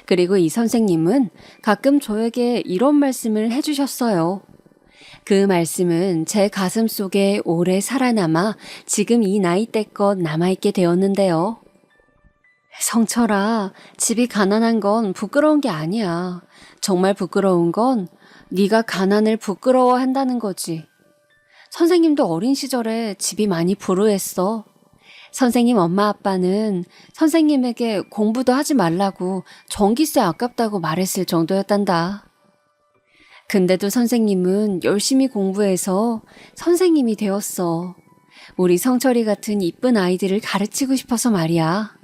그리고 이 선생님은 가끔 저에게 이런 말씀을 해주셨어요. 그 말씀은 제 가슴 속에 오래 살아남아 지금 이 나이대껏 남아있게 되었는데요. 성철아, 집이 가난한 건 부끄러운 게 아니야. 정말 부끄러운 건 네가 가난을 부끄러워한다는 거지. 선생님도 어린 시절에 집이 많이 불우했어. 선생님 엄마 아빠는 선생님에게 공부도 하지 말라고 전기세 아깝다고 말했을 정도였단다. 근데도 선생님은 열심히 공부해서 선생님이 되었어. 우리 성철이 같은 이쁜 아이들을 가르치고 싶어서 말이야.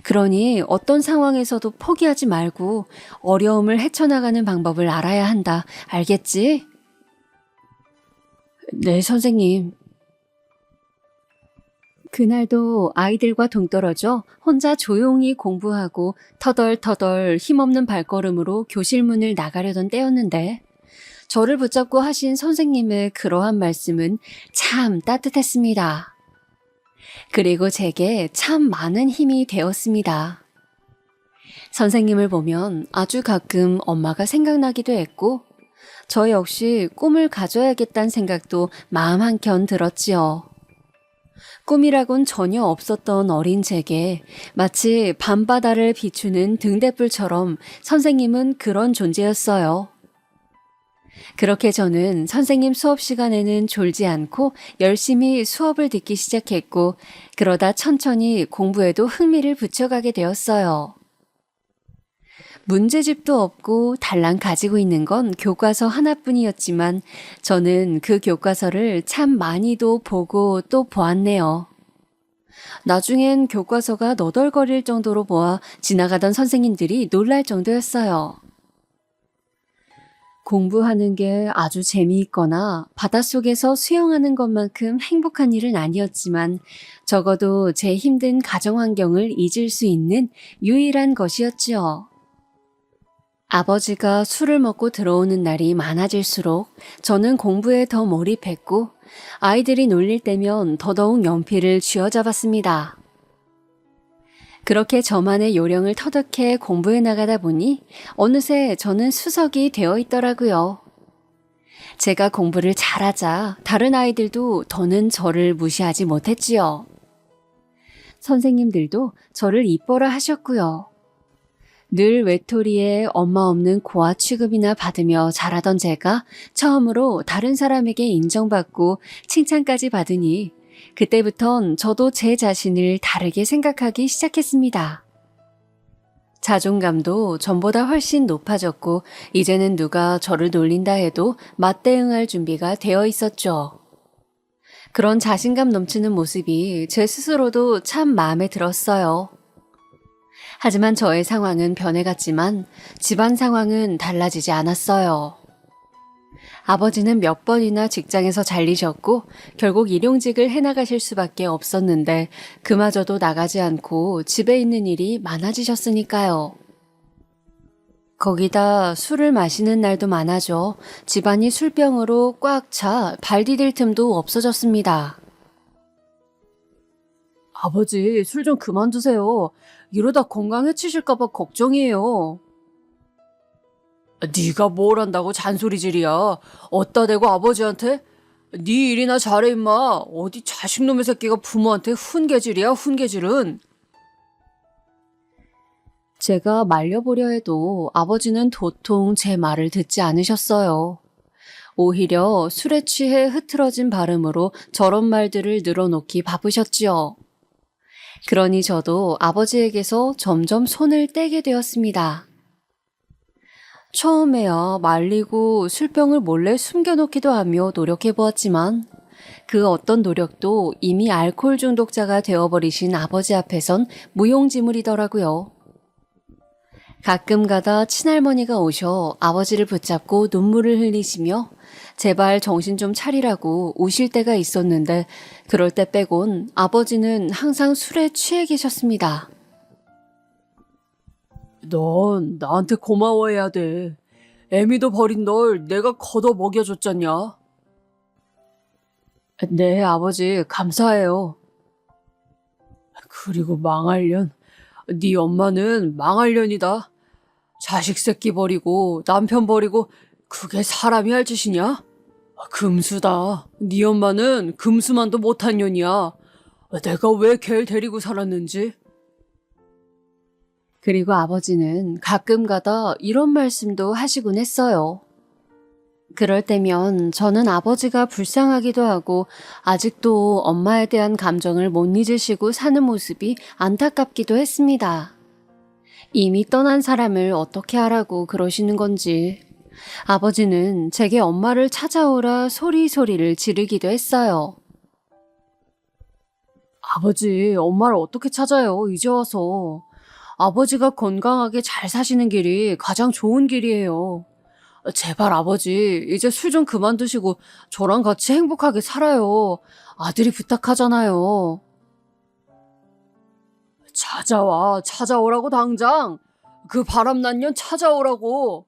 그러니 어떤 상황에서도 포기하지 말고 어려움을 헤쳐나가는 방법을 알아야 한다. 알겠지? 네, 선생님. 그날도 아이들과 동떨어져 혼자 조용히 공부하고 터덜터덜 힘없는 발걸음으로 교실 문을 나가려던 때였는데 저를 붙잡고 하신 선생님의 그러한 말씀은 참 따뜻했습니다. 그리고 제게 참 많은 힘이 되었습니다. 선생님을 보면 아주 가끔 엄마가 생각나기도 했고 저 역시 꿈을 가져야겠다는 생각도 마음 한켠 들었지요. 꿈이라곤 전혀 없었던 어린 제게 마치 밤바다를 비추는 등대불처럼 선생님은 그런 존재였어요. 그렇게 저는 선생님 수업 시간에는 졸지 않고 열심히 수업을 듣기 시작했고 그러다 천천히 공부에도 흥미를 붙여가게 되었어요. 문제집도 없고 달랑 가지고 있는 건 교과서 하나뿐이었지만 저는 그 교과서를 참 많이도 보고 또 보았네요. 나중엔 교과서가 너덜거릴 정도로 보아 지나가던 선생님들이 놀랄 정도였어요. 공부하는 게 아주 재미있거나 바닷속에서 수영하는 것만큼 행복한 일은 아니었지만 적어도 제 힘든 가정 환경을 잊을 수 있는 유일한 것이었지요. 아버지가 술을 먹고 들어오는 날이 많아질수록 저는 공부에 더 몰입했고 아이들이 놀릴 때면 더더욱 연필을 쥐어잡았습니다. 그렇게 저만의 요령을 터득해 공부해 나가다 보니 어느새 저는 수석이 되어 있더라고요. 제가 공부를 잘하자 다른 아이들도 더는 저를 무시하지 못했지요. 선생님들도 저를 이뻐라 하셨고요. 늘 외톨이에 엄마 없는 고아 취급이나 받으며 자라던 제가 처음으로 다른 사람에게 인정받고 칭찬까지 받으니 그때부턴 저도 제 자신을 다르게 생각하기 시작했습니다. 자존감도 전보다 훨씬 높아졌고 이제는 누가 저를 놀린다 해도 맞대응할 준비가 되어 있었죠. 그런 자신감 넘치는 모습이 제 스스로도 참 마음에 들었어요. 하지만 저의 상황은 변해갔지만 집안 상황은 달라지지 않았어요. 아버지는 몇 번이나 직장에서 잘리셨고 결국 일용직을 해나가실 수밖에 없었는데 그마저도 나가지 않고 집에 있는 일이 많아지셨으니까요. 거기다 술을 마시는 날도 많아져 집안이 술병으로 꽉 차 발 디딜 틈도 없어졌습니다. 아버지, 술 좀 그만 드세요. 이러다 건강 해치실까봐 걱정이에요. 네가 뭘 한다고 잔소리질이야. 어따 대고 아버지한테? 네 일이나 잘해 임마. 어디 자식놈의 새끼가 부모한테 훈계질이야, 훈계질은. 제가 말려보려 해도 아버지는 도통 제 말을 듣지 않으셨어요. 오히려 술에 취해 흐트러진 발음으로 저런 말들을 늘어놓기 바쁘셨지요. 그러니 저도 아버지에게서 점점 손을 떼게 되었습니다. 처음에야 말리고 술병을 몰래 숨겨놓기도 하며 노력해보았지만 그 어떤 노력도 이미 알코올 중독자가 되어버리신 아버지 앞에선 무용지물이더라고요. 가끔 가다 친할머니가 오셔 아버지를 붙잡고 눈물을 흘리시며 제발 정신 좀 차리라고 우실 때가 있었는데 그럴 때 빼곤 아버지는 항상 술에 취해 계셨습니다. 넌 나한테 고마워해야 돼. 애미도 버린 널 내가 걷어 먹여줬잖냐. 네, 아버지, 감사해요. 그리고 망할년. 네 엄마는 망할년이다. 자식 새끼 버리고 남편 버리고 그게 사람이 할 짓이냐? 금수다. 네 엄마는 금수만도 못한 년이야. 내가 왜 걔를 데리고 살았는지. 그리고 아버지는 가끔 가다 이런 말씀도 하시곤 했어요. 그럴 때면 저는 아버지가 불쌍하기도 하고 아직도 엄마에 대한 감정을 못 잊으시고 사는 모습이 안타깝기도 했습니다. 이미 떠난 사람을 어떻게 하라고 그러시는 건지. 아버지는 제게 엄마를 찾아오라 소리소리를 지르기도 했어요. 아버지, 엄마를 어떻게 찾아요, 이제 와서. 아버지가 건강하게 잘 사시는 길이 가장 좋은 길이에요. 제발 아버지, 이제 술 좀 그만 드시고 저랑 같이 행복하게 살아요. 아들이 부탁하잖아요. 찾아오라고 당장. 그 바람난 년 찾아오라고.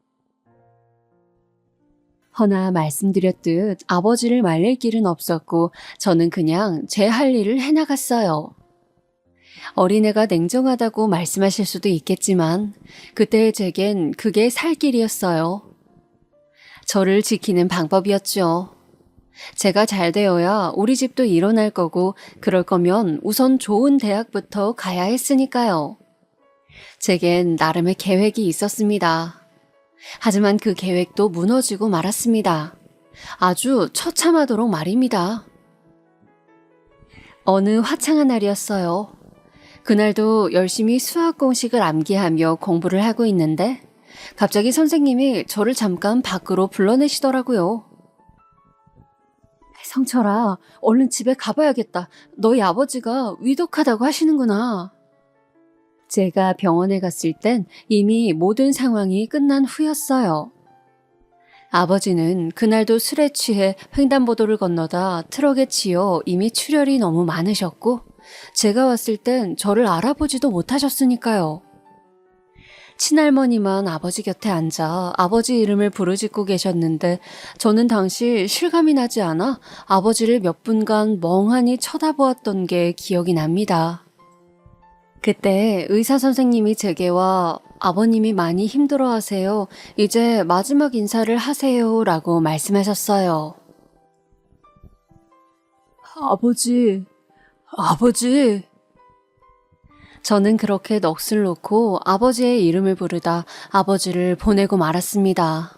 허나 말씀드렸듯 아버지를 말릴 길은 없었고 저는 그냥 제 할 일을 해나갔어요. 어린애가 냉정하다고 말씀하실 수도 있겠지만 그때의 제겐 그게 살 길이었어요. 저를 지키는 방법이었죠. 제가 잘 되어야 우리 집도 일어날 거고 그럴 거면 우선 좋은 대학부터 가야 했으니까요. 제겐 나름의 계획이 있었습니다. 하지만 그 계획도 무너지고 말았습니다. 아주 처참하도록 말입니다. 어느 화창한 날이었어요. 그날도 열심히 수학 공식을 암기하며 공부를 하고 있는데 갑자기 선생님이 저를 잠깐 밖으로 불러내시더라고요. 성철아, 얼른 집에 가봐야겠다. 너희 아버지가 위독하다고 하시는구나. 제가 병원에 갔을 땐 이미 모든 상황이 끝난 후였어요. 아버지는 그날도 술에 취해 횡단보도를 건너다 트럭에 치여 이미 출혈이 너무 많으셨고 제가 왔을 땐 저를 알아보지도 못하셨으니까요. 친할머니만 아버지 곁에 앉아 아버지 이름을 부르짖고 계셨는데 저는 당시 실감이 나지 않아 아버지를 몇 분간 멍하니 쳐다보았던 게 기억이 납니다. 그때 의사 선생님이 제게와 아버님이 많이 힘들어하세요. 이제 마지막 인사를 하세요 라고 말씀하셨어요. 아버지. 저는 그렇게 넋을 놓고 아버지의 이름을 부르다 아버지를 보내고 말았습니다.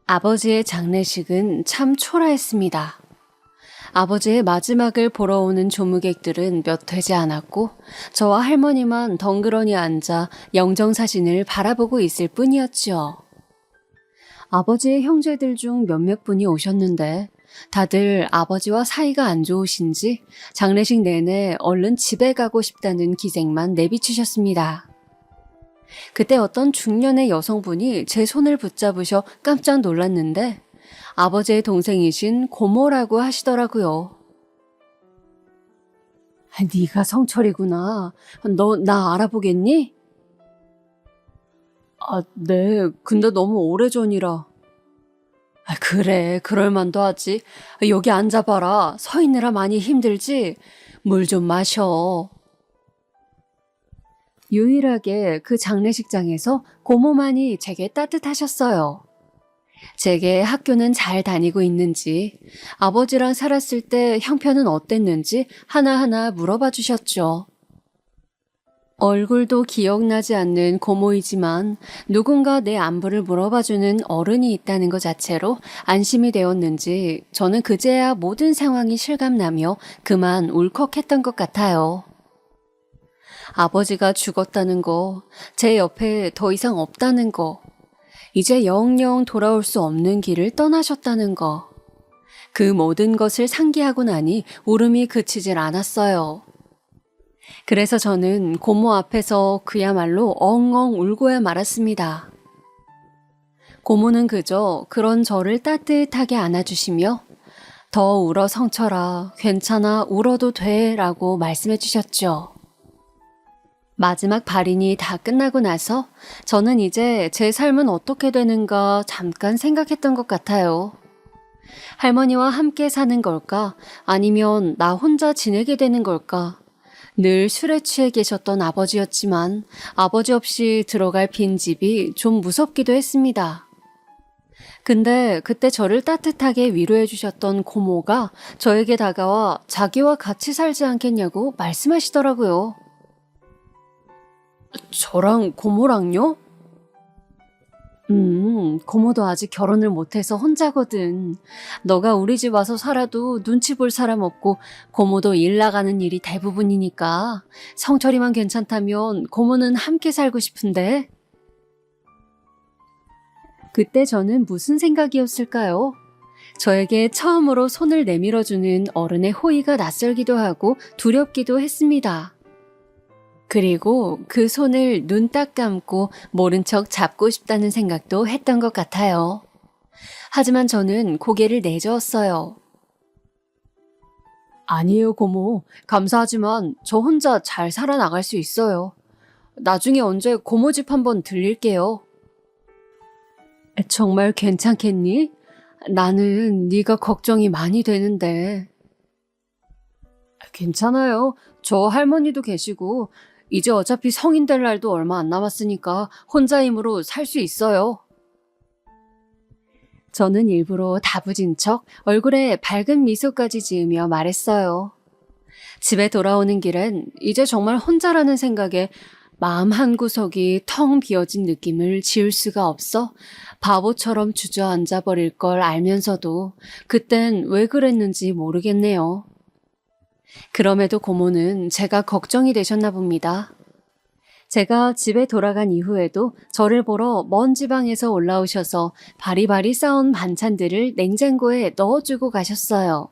아버지의 장례식은 참 초라했습니다. 아버지의 마지막을 보러 오는 조무객들은 몇 되지 않았고 저와 할머니만 덩그러니 앉아 영정사진을 바라보고 있을 뿐이었지요. 아버지의 형제들 중 몇몇 분이 오셨는데 다들 아버지와 사이가 안 좋으신지 장례식 내내 얼른 집에 가고 싶다는 기색만 내비치셨습니다. 그때 어떤 중년의 여성분이 제 손을 붙잡으셔 깜짝 놀랐는데 아버지의 동생이신 고모라고 하시더라고요. 네가 성철이구나. 너 나 알아보겠니? 아, 네. 근데 너무 오래전이라. 아, 그래. 그럴 만도 하지. 여기 앉아봐라. 서 있느라 많이 힘들지? 물 좀 마셔. 유일하게 그 장례식장에서 고모만이 제게 따뜻하셨어요. 제게 학교는 잘 다니고 있는지, 아버지랑 살았을 때 형편은 어땠는지 하나하나 물어봐 주셨죠. 얼굴도 기억나지 않는 고모이지만 누군가 내 안부를 물어봐주는 어른이 있다는 것 자체로 안심이 되었는지 저는 그제야 모든 상황이 실감나며 그만 울컥했던 것 같아요. 아버지가 죽었다는 거, 제 옆에 더 이상 없다는 거, 이제 영영 돌아올 수 없는 길을 떠나셨다는 거, 그 모든 것을 상기하고 나니 울음이 그치질 않았어요. 그래서 저는 고모 앞에서 그야말로 엉엉 울고야 말았습니다. 고모는 그저 그런 저를 따뜻하게 안아주시며 더 울어 성철아, 괜찮아, 울어도 돼 라고 말씀해 주셨죠. 마지막 발인이 다 끝나고 나서 저는 이제 제 삶은 어떻게 되는가 잠깐 생각했던 것 같아요. 할머니와 함께 사는 걸까? 아니면 나 혼자 지내게 되는 걸까? 늘 술에 취해 계셨던 아버지였지만 아버지 없이 들어갈 빈집이 좀 무섭기도 했습니다. 근데 그때 저를 따뜻하게 위로해 주셨던 고모가 저에게 다가와 자기와 같이 살지 않겠냐고 말씀하시더라고요. 저랑 고모랑요? 고모도 아직 결혼을 못해서 혼자거든. 너가 우리 집 와서 살아도 눈치 볼 사람 없고 고모도 일 나가는 일이 대부분이니까 성철이만 괜찮다면 고모는 함께 살고 싶은데. 그때 저는 무슨 생각이었을까요? 저에게 처음으로 손을 내밀어주는 어른의 호의가 낯설기도 하고 두렵기도 했습니다. 그리고 그 손을 눈 딱 감고 모른 척 잡고 싶다는 생각도 했던 것 같아요. 하지만 저는 고개를 내저었어요. 아니에요, 고모. 감사하지만 저 혼자 잘 살아나갈 수 있어요. 나중에 언제 고모 집 한번 들릴게요. 정말 괜찮겠니? 나는 네가 걱정이 많이 되는데. 괜찮아요. 저 할머니도 계시고 이제 어차피 성인 될 날도 얼마 안 남았으니까 혼자 힘으로 살 수 있어요. 저는 일부러 다부진 척 얼굴에 밝은 미소까지 지으며 말했어요. 집에 돌아오는 길엔 이제 정말 혼자라는 생각에 마음 한구석이 텅 비어진 느낌을 지울 수가 없어 바보처럼 주저앉아 버릴 걸 알면서도 그땐 왜 그랬는지 모르겠네요. 그럼에도 고모는 제가 걱정이 되셨나 봅니다. 제가 집에 돌아간 이후에도 저를 보러 먼 지방에서 올라오셔서 바리바리 싸온 반찬들을 냉장고에 넣어주고 가셨어요.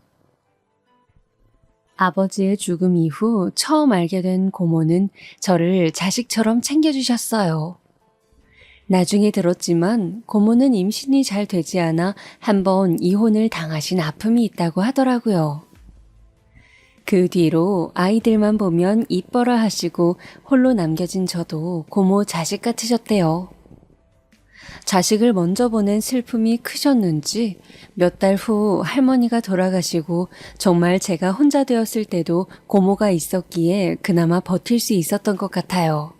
아버지의 죽음 이후 처음 알게 된 고모는 저를 자식처럼 챙겨주셨어요. 나중에 들었지만 고모는 임신이 잘 되지 않아 한번 이혼을 당하신 아픔이 있다고 하더라고요. 그 뒤로 아이들만 보면 이뻐라 하시고 홀로 남겨진 저도 고모 자식 같으셨대요. 자식을 먼저 보낸 슬픔이 크셨는지 몇 달 후 할머니가 돌아가시고 정말 제가 혼자 되었을 때도 고모가 있었기에 그나마 버틸 수 있었던 것 같아요.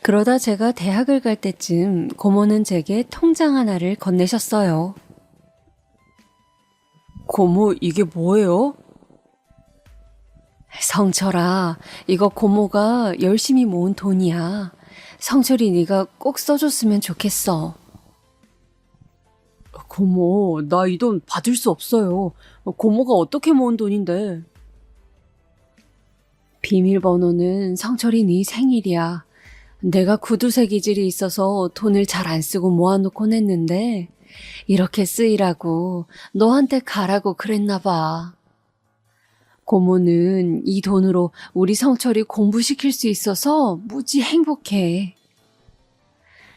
그러다 제가 대학을 갈 때쯤 고모는 제게 통장 하나를 건네셨어요. 고모, 이게 뭐예요? 성철아, 이거 고모가 열심히 모은 돈이야. 성철이 네가 꼭 써줬으면 좋겠어. 고모, 나 이 돈 받을 수 없어요. 고모가 어떻게 모은 돈인데. 비밀번호는 성철이 네 생일이야. 내가 구두쇠 기질이 있어서 돈을 잘 안 쓰고 모아놓곤 했는데 이렇게 쓰이라고 너한테 가라고 그랬나 봐. 고모는 이 돈으로 우리 성철이 공부시킬 수 있어서 무지 행복해.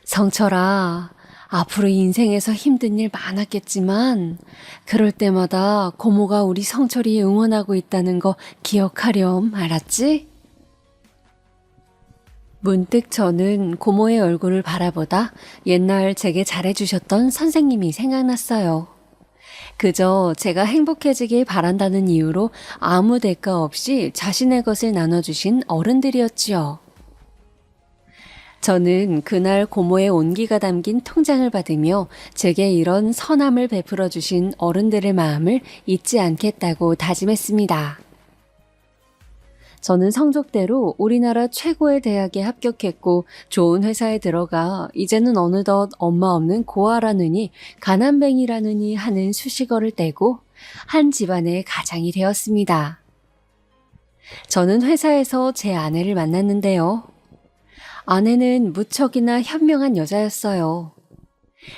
성철아, 앞으로 인생에서 힘든 일 많았겠지만 그럴 때마다 고모가 우리 성철이 응원하고 있다는 거 기억하렴, 알았지? 문득 저는 고모의 얼굴을 바라보다 옛날 제게 잘해주셨던 선생님이 생각났어요. 그저 제가 행복해지길 바란다는 이유로 아무 대가 없이 자신의 것을 나눠주신 어른들이었지요. 저는 그날 고모의 온기가 담긴 통장을 받으며 제게 이런 선함을 베풀어 주신 어른들의 마음을 잊지 않겠다고 다짐했습니다. 저는 성적대로 우리나라 최고의 대학에 합격했고 좋은 회사에 들어가 이제는 어느덧 엄마 없는 고아라느니 가난뱅이라느니 하는 수식어를 떼고 한 집안의 가장이 되었습니다. 저는 회사에서 제 아내를 만났는데요. 아내는 무척이나 현명한 여자였어요.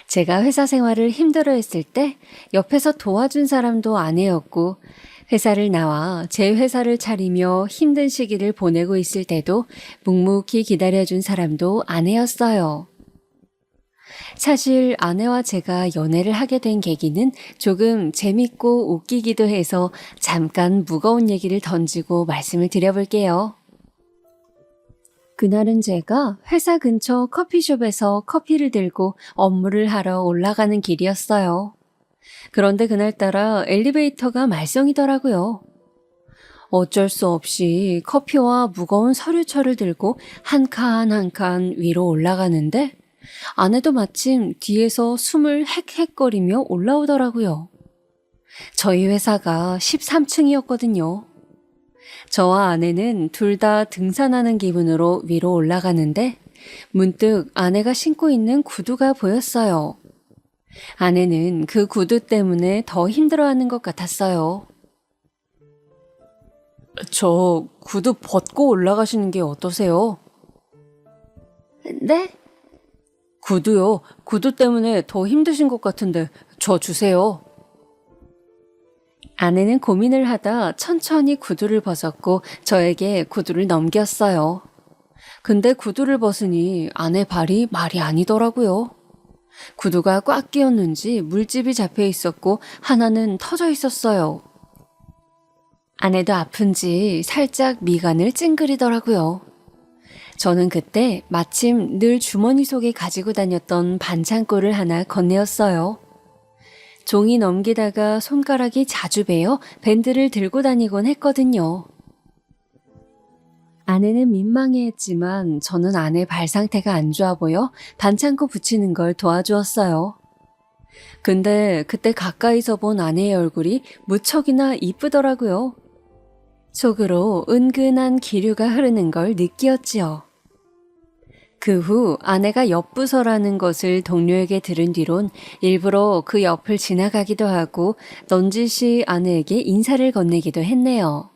제가 회사 생활을 힘들어했을 때 옆에서 도와준 사람도 아내였고 회사를 나와 제 회사를 차리며 힘든 시기를 보내고 있을 때도 묵묵히 기다려준 사람도 아내였어요. 사실 아내와 제가 연애를 하게 된 계기는 조금 재밌고 웃기기도 해서 잠깐 무거운 얘기를 던지고 말씀을 드려볼게요. 그날은 제가 회사 근처 커피숍에서 커피를 들고 업무를 하러 올라가는 길이었어요. 그런데 그날따라 엘리베이터가 말썽이더라고요. 어쩔 수 없이 커피와 무거운 서류철을 들고 한 칸 한 칸 위로 올라가는데 아내도 마침 뒤에서 숨을 헥헥거리며 올라오더라고요. 저희 회사가 13층이었거든요. 저와 아내는 둘 다 등산하는 기분으로 위로 올라가는데 문득 아내가 신고 있는 구두가 보였어요. 아내는 그 구두 때문에 더 힘들어하는 것 같았어요. 저 구두 벗고 올라가시는 게 어떠세요? 네? 구두요. 구두 때문에 더 힘드신 것 같은데 저 주세요. 아내는 고민을 하다 천천히 구두를 벗었고 저에게 구두를 넘겼어요. 근데 구두를 벗으니 아내 발이 말이 아니더라고요. 구두가 꽉 끼었는지 물집이 잡혀 있었고 하나는 터져 있었어요. 아내도 아픈지 살짝 미간을 찡그리더라고요. 저는 그때 마침 늘 주머니 속에 가지고 다녔던 반창고를 하나 건네었어요. 종이 넘기다가 손가락이 자주 베어 밴드를 들고 다니곤 했거든요. 아내는 민망해했지만 저는 아내 발 상태가 안 좋아 보여 반창고 붙이는 걸 도와주었어요. 근데 그때 가까이서 본 아내의 얼굴이 무척이나 이쁘더라고요. 속으로 은근한 기류가 흐르는 걸 느끼었지요. 그 후 아내가 옆부서라는 것을 동료에게 들은 뒤론 일부러 그 옆을 지나가기도 하고 넌지시 아내에게 인사를 건네기도 했네요.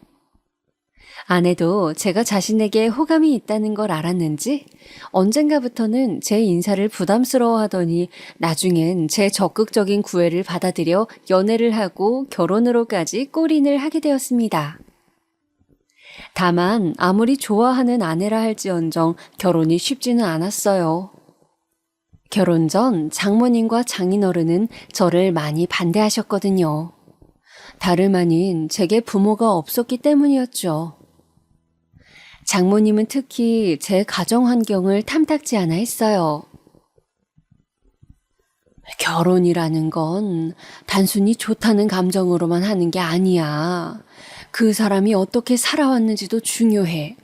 아내도 제가 자신에게 호감이 있다는 걸 알았는지 언젠가부터는 제 인사를 부담스러워하더니 나중엔 제 적극적인 구애를 받아들여 연애를 하고 결혼으로까지 골인을 하게 되었습니다. 다만 아무리 좋아하는 아내라 할지언정 결혼이 쉽지는 않았어요. 결혼 전 장모님과 장인어른은 저를 많이 반대하셨거든요. 다름 아닌 제게 부모가 없었기 때문이었죠. 장모님은 특히 제 가정 환경을 탐탁지 않아 했어요. 결혼이라는 건 단순히 좋다는 감정으로만 하는 게 아니야. 그 사람이 어떻게 살아왔는지도 중요해.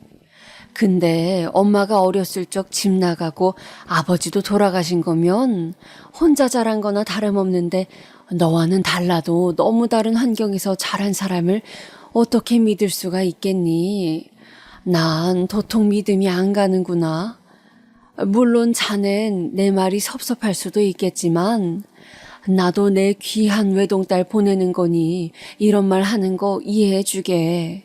근데 엄마가 어렸을 적 집 나가고 아버지도 돌아가신 거면 혼자 자란 거나 다름없는데 너와는 달라도 너무 다른 환경에서 자란 사람을 어떻게 믿을 수가 있겠니? 난 도통 믿음이 안 가는구나. 물론 자넨 내 말이 섭섭할 수도 있겠지만 나도 내 귀한 외동딸 보내는 거니 이런 말 하는 거 이해해 주게.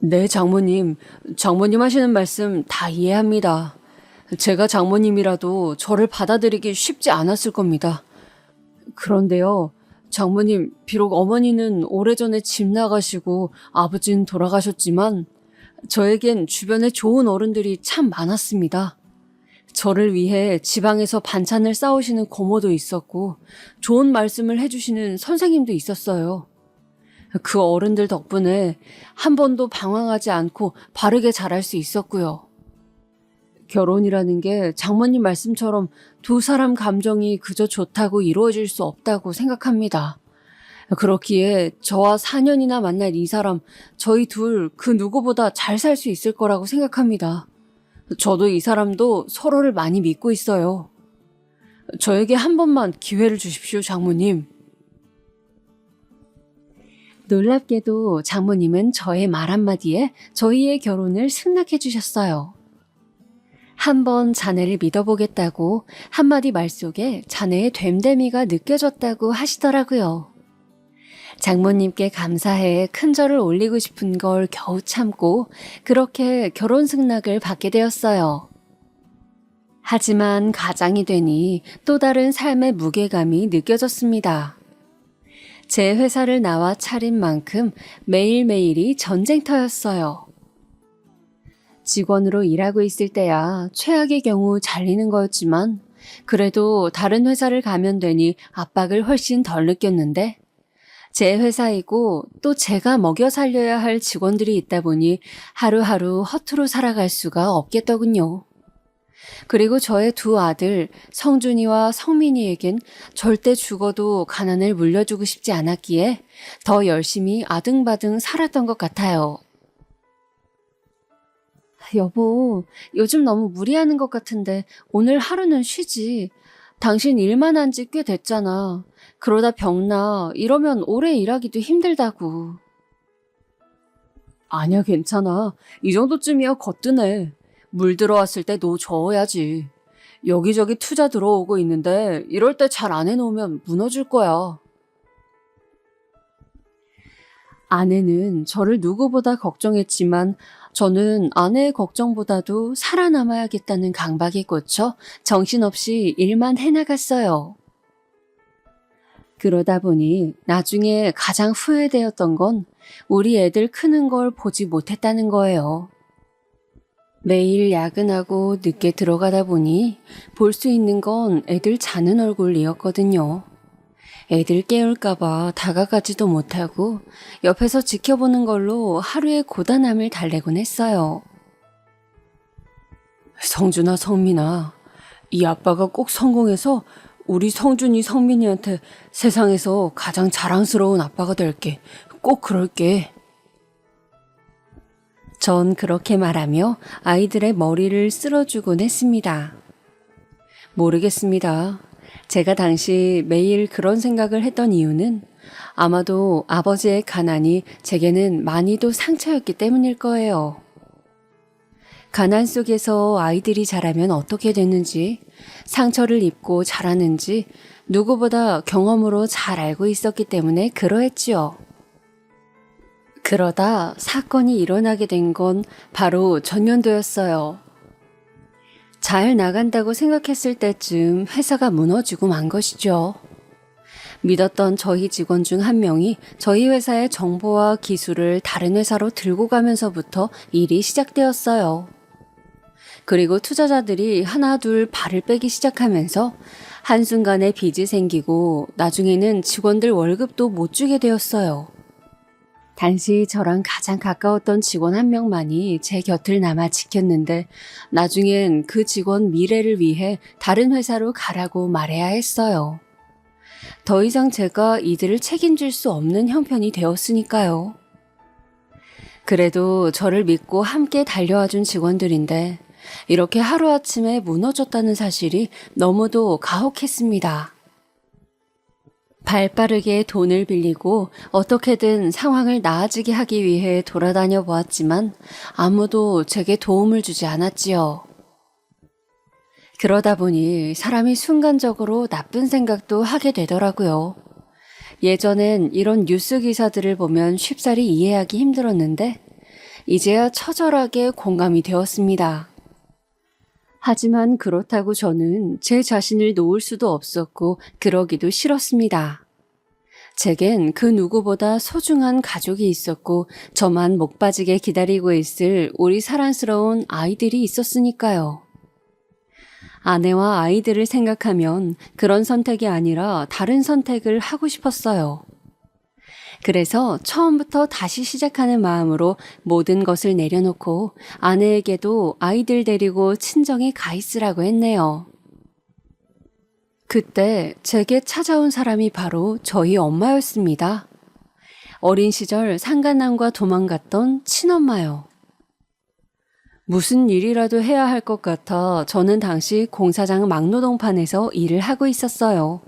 네, 장모님. 장모님 하시는 말씀 다 이해합니다. 제가 장모님이라도 저를 받아들이기 쉽지 않았을 겁니다. 그런데요, 장모님, 비록 어머니는 오래전에 집 나가시고 아버지는 돌아가셨지만 저에겐 주변에 좋은 어른들이 참 많았습니다. 저를 위해 지방에서 반찬을 싸우시는 고모도 있었고 좋은 말씀을 해주시는 선생님도 있었어요. 그 어른들 덕분에 한 번도 방황하지 않고 바르게 자랄 수 있었고요. 결혼이라는 게 장모님 말씀처럼 두 사람 감정이 그저 좋다고 이루어질 수 없다고 생각합니다. 그렇기에 저와 4년이나 만날 이 사람, 저희 둘 그 누구보다 잘 살 수 있을 거라고 생각합니다. 저도 이 사람도 서로를 많이 믿고 있어요. 저에게 한 번만 기회를 주십시오, 장모님. 놀랍게도 장모님은 저의 말 한마디에 저희의 결혼을 승낙해 주셨어요. 한번 자네를 믿어보겠다고 한마디 말 속에 자네의 됨됨이가 느껴졌다고 하시더라고요. 장모님께 감사해 큰 절을 올리고 싶은 걸 겨우 참고 그렇게 결혼 승낙을 받게 되었어요. 하지만 가장이 되니 또 다른 삶의 무게감이 느껴졌습니다. 제 회사를 나와 차린 만큼 매일매일이 전쟁터였어요. 직원으로 일하고 있을 때야 최악의 경우 잘리는 거였지만 그래도 다른 회사를 가면 되니 압박을 훨씬 덜 느꼈는데 제 회사이고 또 제가 먹여 살려야 할 직원들이 있다 보니 하루하루 허투루 살아갈 수가 없겠더군요. 그리고 저의 두 아들 성준이와 성민이에겐 절대 죽어도 가난을 물려주고 싶지 않았기에 더 열심히 아등바등 살았던 것 같아요. 여보, 요즘 너무 무리하는 것 같은데 오늘 하루는 쉬지. 당신 일만 한 지 꽤 됐잖아. 그러다 병나 이러면 오래 일하기도 힘들다고. 아니야, 괜찮아. 이 정도쯤이야 거뜬해. 물 들어왔을 때 노 저어야지. 여기저기 투자 들어오고 있는데 이럴 때 잘 안 해놓으면 무너질 거야. 아내는 저를 누구보다 걱정했지만 저는 아내의 걱정보다도 살아남아야겠다는 강박에 꽂혀 정신없이 일만 해나갔어요. 그러다 보니 나중에 가장 후회되었던 건 우리 애들 크는 걸 보지 못했다는 거예요. 매일 야근하고 늦게 들어가다 보니 볼 수 있는 건 애들 자는 얼굴이었거든요. 애들 깨울까봐 다가가지도 못하고 옆에서 지켜보는 걸로 하루의 고단함을 달래곤 했어요. 성준아, 성민아, 이 아빠가 꼭 성공해서 우리 성준이, 성민이한테 세상에서 가장 자랑스러운 아빠가 될게. 꼭 그럴게. 전 그렇게 말하며 아이들의 머리를 쓸어주곤 했습니다. 모르겠습니다. 제가 당시 매일 그런 생각을 했던 이유는 아마도 아버지의 가난이 제게는 많이도 상처였기 때문일 거예요. 가난 속에서 아이들이 자라면 어떻게 되는지, 상처를 입고 자라는지 누구보다 경험으로 잘 알고 있었기 때문에 그러했지요. 그러다 사건이 일어나게 된 건 바로 전년도였어요. 잘 나간다고 생각했을 때쯤 회사가 무너지고 만 것이죠. 믿었던 저희 직원 중 한 명이 저희 회사의 정보와 기술을 다른 회사로 들고 가면서부터 일이 시작되었어요. 그리고 투자자들이 하나 둘 발을 빼기 시작하면서 한순간에 빚이 생기고 나중에는 직원들 월급도 못 주게 되었어요. 당시 저랑 가장 가까웠던 직원 한 명만이 제 곁을 남아 지켰는데 나중엔 그 직원 미래를 위해 다른 회사로 가라고 말해야 했어요. 더 이상 제가 이들을 책임질 수 없는 형편이 되었으니까요. 그래도 저를 믿고 함께 달려와준 직원들인데 이렇게 하루아침에 무너졌다는 사실이 너무도 가혹했습니다. 발빠르게 돈을 빌리고 어떻게든 상황을 나아지게 하기 위해 돌아다녀 보았지만 아무도 제게 도움을 주지 않았지요. 그러다 보니 사람이 순간적으로 나쁜 생각도 하게 되더라고요. 예전엔 이런 뉴스 기사들을 보면 쉽사리 이해하기 힘들었는데 이제야 처절하게 공감이 되었습니다. 하지만 그렇다고 저는 제 자신을 놓을 수도 없었고 그러기도 싫었습니다. 제겐 그 누구보다 소중한 가족이 있었고 저만 목 빠지게 기다리고 있을 우리 사랑스러운 아이들이 있었으니까요. 아내와 아이들을 생각하면 그런 선택이 아니라 다른 선택을 하고 싶었어요. 그래서 처음부터 다시 시작하는 마음으로 모든 것을 내려놓고 아내에게도 아이들 데리고 친정에 가 있으라고 했네요. 그때 제게 찾아온 사람이 바로 저희 엄마였습니다. 어린 시절 상간남과 도망갔던 친엄마요. 무슨 일이라도 해야 할 것 같아 저는 당시 공사장 막노동판에서 일을 하고 있었어요.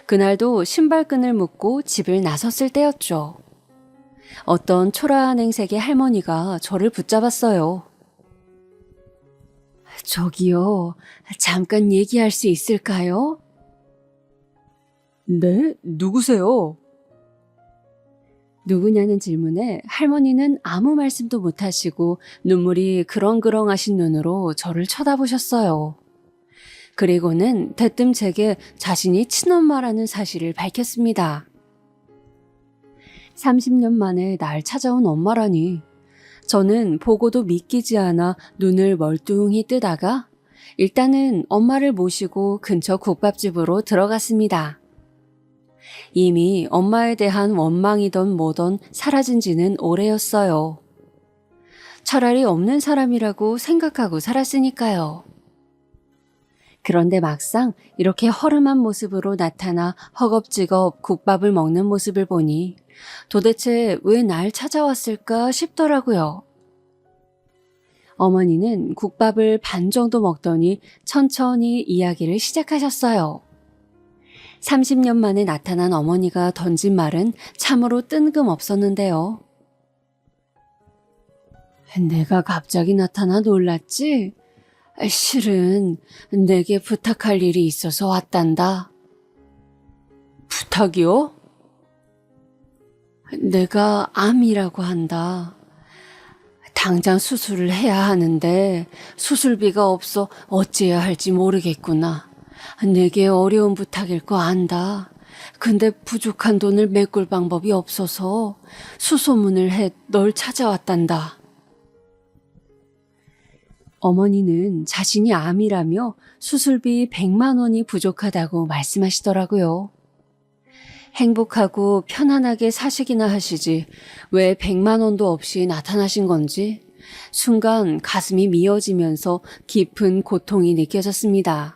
그날도 신발끈을 묶고 집을 나섰을 때였죠. 어떤 초라한 행색의 할머니가 저를 붙잡았어요. 저기요, 잠깐 얘기할 수 있을까요? 네? 누구세요? 누구냐는 질문에 할머니는 아무 말씀도 못하시고 눈물이 그렁그렁하신 눈으로 저를 쳐다보셨어요. 그리고는 대뜸 제게 자신이 친엄마라는 사실을 밝혔습니다. 30년 만에 날 찾아온 엄마라니. 저는 보고도 믿기지 않아 눈을 멀뚱히 뜨다가 일단은 엄마를 모시고 근처 국밥집으로 들어갔습니다. 이미 엄마에 대한 원망이던 뭐던 사라진 지는 오래였어요. 차라리 없는 사람이라고 생각하고 살았으니까요. 그런데 막상 이렇게 허름한 모습으로 나타나 허겁지겁 국밥을 먹는 모습을 보니 도대체 왜 날 찾아왔을까 싶더라고요. 어머니는 국밥을 반 정도 먹더니 천천히 이야기를 시작하셨어요. 30년 만에 나타난 어머니가 던진 말은 참으로 뜬금없었는데요. 내가 갑자기 나타나 놀랐지? 실은 내게 부탁할 일이 있어서 왔단다. 부탁이요? 내가 암이라고 한다. 당장 수술을 해야 하는데 수술비가 없어 어찌해야 할지 모르겠구나. 내게 어려운 부탁일 거 안다. 근데 부족한 돈을 메꿀 방법이 없어서 수소문을 해 널 찾아왔단다. 어머니는 자신이 암이라며 수술비 100만 원이 부족하다고 말씀하시더라고요. 행복하고 편안하게 사시기나 하시지 왜 100만 원도 없이 나타나신 건지 순간 가슴이 미어지면서 깊은 고통이 느껴졌습니다.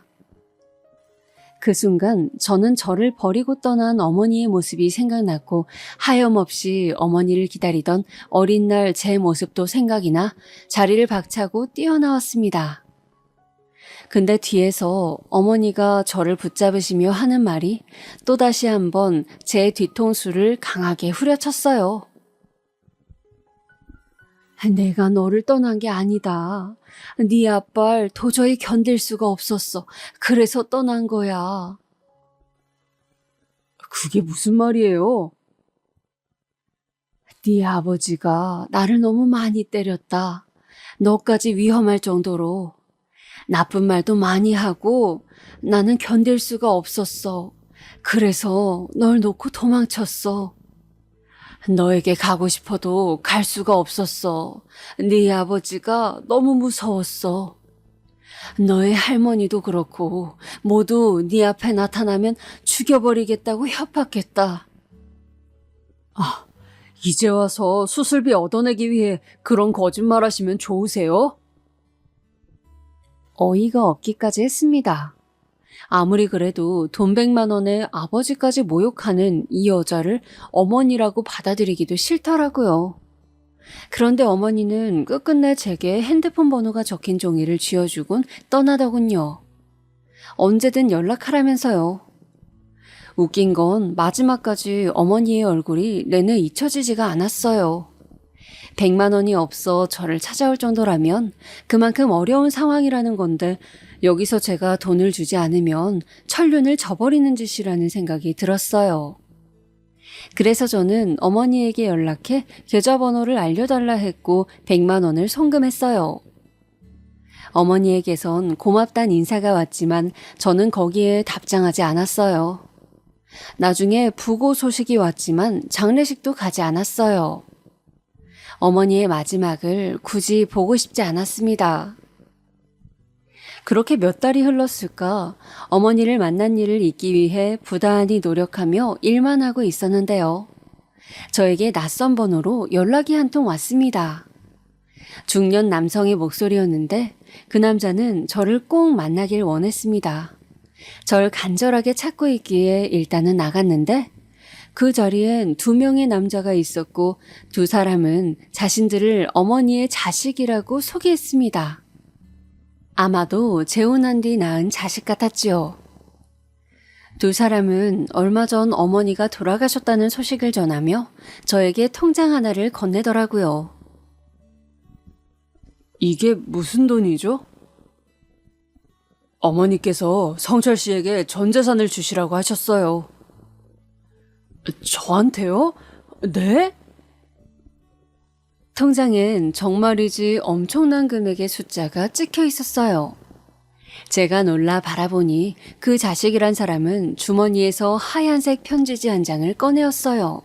그 순간 저는 저를 버리고 떠난 어머니의 모습이 생각났고 하염없이 어머니를 기다리던 어린 날 제 모습도 생각이 나 자리를 박차고 뛰어나왔습니다. 근데 뒤에서 어머니가 저를 붙잡으시며 하는 말이 또다시 한번 제 뒤통수를 강하게 후려쳤어요. 내가 너를 떠난 게 아니다. 네 아빠를 도저히 견딜 수가 없었어. 그래서 떠난 거야. 그게 무슨 말이에요? 네 아버지가 나를 너무 많이 때렸다. 너까지 위험할 정도로. 나쁜 말도 많이 하고 나는 견딜 수가 없었어. 그래서 널 놓고 도망쳤어. 너에게 가고 싶어도 갈 수가 없었어. 네 아버지가 너무 무서웠어. 너의 할머니도 그렇고 모두 네 앞에 나타나면 죽여버리겠다고 협박했다. 아, 이제 와서 수술비 얻어내기 위해 그런 거짓말 하시면 좋으세요? 어이가 없기까지 했습니다. 아무리 그래도 돈 100만 원에 아버지까지 모욕하는 이 여자를 어머니라고 받아들이기도 싫더라고요. 그런데 어머니는 끝끝내 제게 핸드폰 번호가 적힌 종이를 쥐어주곤 떠나더군요. 언제든 연락하라면서요. 웃긴 건 마지막까지 어머니의 얼굴이 내내 잊혀지지가 않았어요. 100만 원이 없어 저를 찾아올 정도라면 그만큼 어려운 상황이라는 건데 여기서 제가 돈을 주지 않으면 천륜을 저버리는 짓이라는 생각이 들었어요. 그래서 저는 어머니에게 연락해 계좌번호를 알려달라 했고 100만 원을 송금했어요. 어머니에게선 고맙단 인사가 왔지만 저는 거기에 답장하지 않았어요. 나중에 부고 소식이 왔지만 장례식도 가지 않았어요. 어머니의 마지막을 굳이 보고 싶지 않았습니다. 그렇게 몇 달이 흘렀을까 어머니를 만난 일을 잊기 위해 부단히 노력하며 일만 하고 있었는데요. 저에게 낯선 번호로 연락이 한 통 왔습니다. 중년 남성의 목소리였는데 그 남자는 저를 꼭 만나길 원했습니다. 절 간절하게 찾고 있기에 일단은 나갔는데 그 자리엔 2명의 남자가 있었고 2사람은 자신들을 어머니의 자식이라고 소개했습니다. 아마도 재혼한 뒤 낳은 자식 같았지요. 2사람은 얼마 전 어머니가 돌아가셨다는 소식을 전하며 저에게 통장 하나를 건네더라고요. 이게 무슨 돈이죠? 어머니께서 성철 씨에게 전 재산을 주시라고 하셨어요. 저한테요? 네? 통장엔 정말이지 엄청난 금액의 숫자가 찍혀 있었어요. 제가 놀라 바라보니 그 자식이란 사람은 주머니에서 하얀색 편지지 한 장을 꺼내었어요.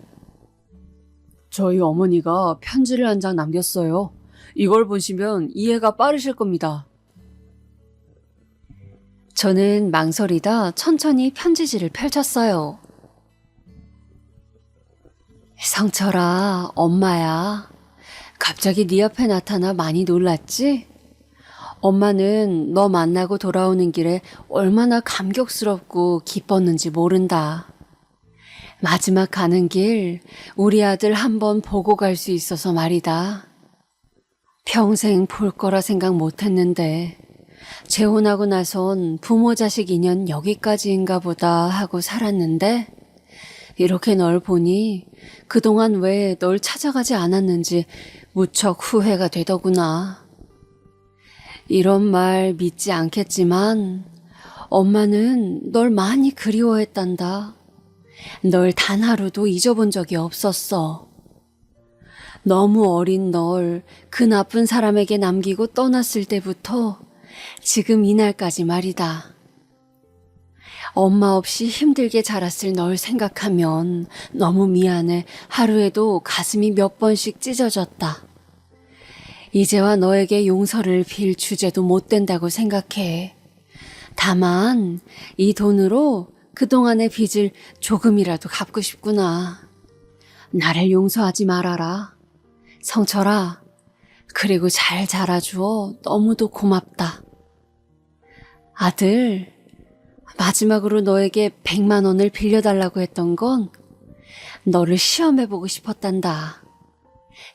저희 어머니가 편지를 한 장 남겼어요. 이걸 보시면 이해가 빠르실 겁니다. 저는 망설이다 천천히 편지지를 펼쳤어요. 성철아, 엄마야. 갑자기 네 앞에 나타나 많이 놀랐지? 엄마는 너 만나고 돌아오는 길에 얼마나 감격스럽고 기뻤는지 모른다. 마지막 가는 길 우리 아들 한번 보고 갈 수 있어서 말이다. 평생 볼 거라 생각 못했는데 재혼하고 나선 부모 자식 인연 여기까지인가 보다 하고 살았는데 이렇게 널 보니 그동안 왜 널 찾아가지 않았는지 무척 후회가 되더구나. 이런 말 믿지 않겠지만 엄마는 널 많이 그리워했단다. 널 단 하루도 잊어본 적이 없었어. 너무 어린 널 그 나쁜 사람에게 남기고 떠났을 때부터 지금 이날까지 말이다. 엄마 없이 힘들게 자랐을 널 생각하면 너무 미안해 하루에도 가슴이 몇 번씩 찢어졌다. 이제와 너에게 용서를 빌 주제도 못 된다고 생각해. 다만 이 돈으로 그동안의 빚을 조금이라도 갚고 싶구나. 나를 용서하지 말아라. 성철아, 그리고 잘 자라주어 너무도 고맙다. 아들, 마지막으로 너에게 100만 원을 빌려달라고 했던 건 너를 시험해보고 싶었단다.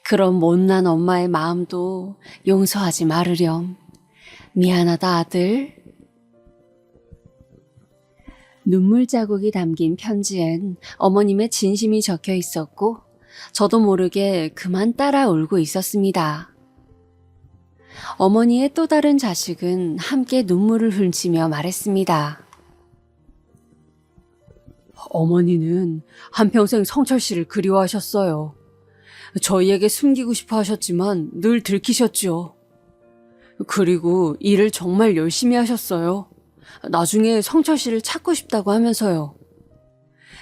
그런 못난 엄마의 마음도 용서하지 말으렴. 미안하다, 아들. 눈물 자국이 담긴 편지엔 어머님의 진심이 적혀 있었고 저도 모르게 그만 따라 울고 있었습니다. 어머니의 또 다른 자식은 함께 눈물을 훔치며 말했습니다. 어머니는 한평생 성철 씨를 그리워하셨어요. 저희에게 숨기고 싶어 하셨지만 늘 들키셨죠. 그리고 일을 정말 열심히 하셨어요. 나중에 성철 씨를 찾고 싶다고 하면서요.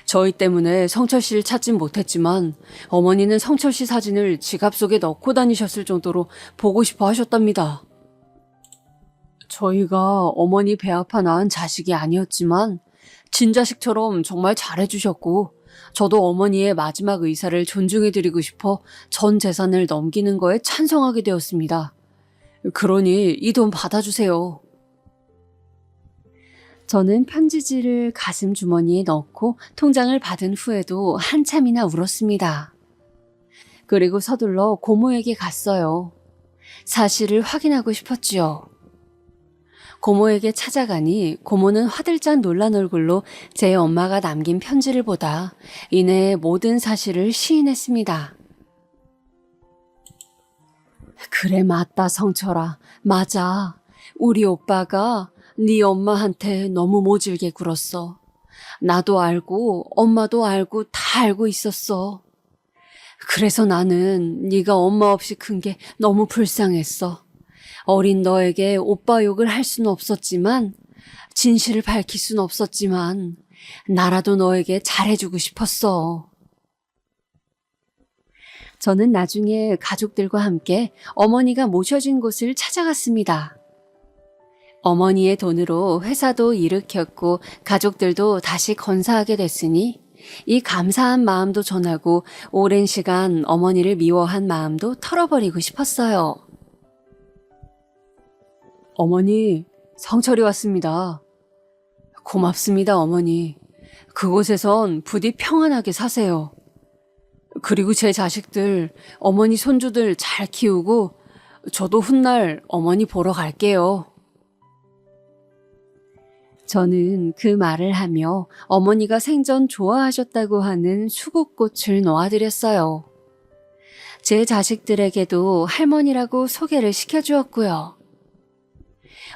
저희 때문에 성철 씨를 찾진 못했지만 어머니는 성철 씨 사진을 지갑 속에 넣고 다니셨을 정도로 보고 싶어 하셨답니다. 저희가 어머니 배 아파 낳은 자식이 아니었지만 친자식처럼 정말 잘해주셨고 저도 어머니의 마지막 의사를 존중해드리고 싶어 전 재산을 넘기는 거에 찬성하게 되었습니다. 그러니 이 돈 받아주세요. 저는 편지지를 가슴 주머니에 넣고 통장을 받은 후에도 한참이나 울었습니다. 그리고 서둘러 고모에게 갔어요. 사실을 확인하고 싶었지요. 고모에게 찾아가니 고모는 화들짝 놀란 얼굴로 제 엄마가 남긴 편지를 보다 이내 모든 사실을 시인했습니다. 그래, 맞다, 성철아. 맞아. 우리 오빠가 네 엄마한테 너무 모질게 굴었어. 나도 알고 엄마도 알고 다 알고 있었어. 그래서 나는 네가 엄마 없이 큰 게 너무 불쌍했어. 어린 너에게 오빠 욕을 할 수는 없었지만 진실을 밝힐 수는 없었지만 나라도 너에게 잘해주고 싶었어. 저는 나중에 가족들과 함께 어머니가 모셔진 곳을 찾아갔습니다. 어머니의 돈으로 회사도 일으켰고 가족들도 다시 건사하게 됐으니 이 감사한 마음도 전하고 오랜 시간 어머니를 미워한 마음도 털어버리고 싶었어요. 어머니, 성철이 왔습니다. 고맙습니다, 어머니. 그곳에선 부디 평안하게 사세요. 그리고 제 자식들, 어머니 손주들 잘 키우고 저도 훗날 어머니 보러 갈게요. 저는 그 말을 하며 어머니가 생전 좋아하셨다고 하는 수국꽃을 놓아드렸어요. 제 자식들에게도 할머니라고 소개를 시켜주었고요.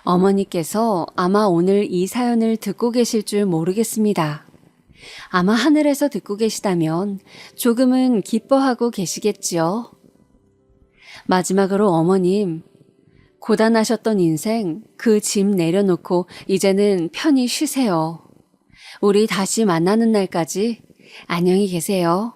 어머니께서 아마 오늘 이 사연을 듣고 계실 줄 모르겠습니다. 아마 하늘에서 듣고 계시다면 조금은 기뻐하고 계시겠지요. 마지막으로 어머님, 고단하셨던 인생 그 짐 내려놓고 이제는 편히 쉬세요. 우리 다시 만나는 날까지 안녕히 계세요.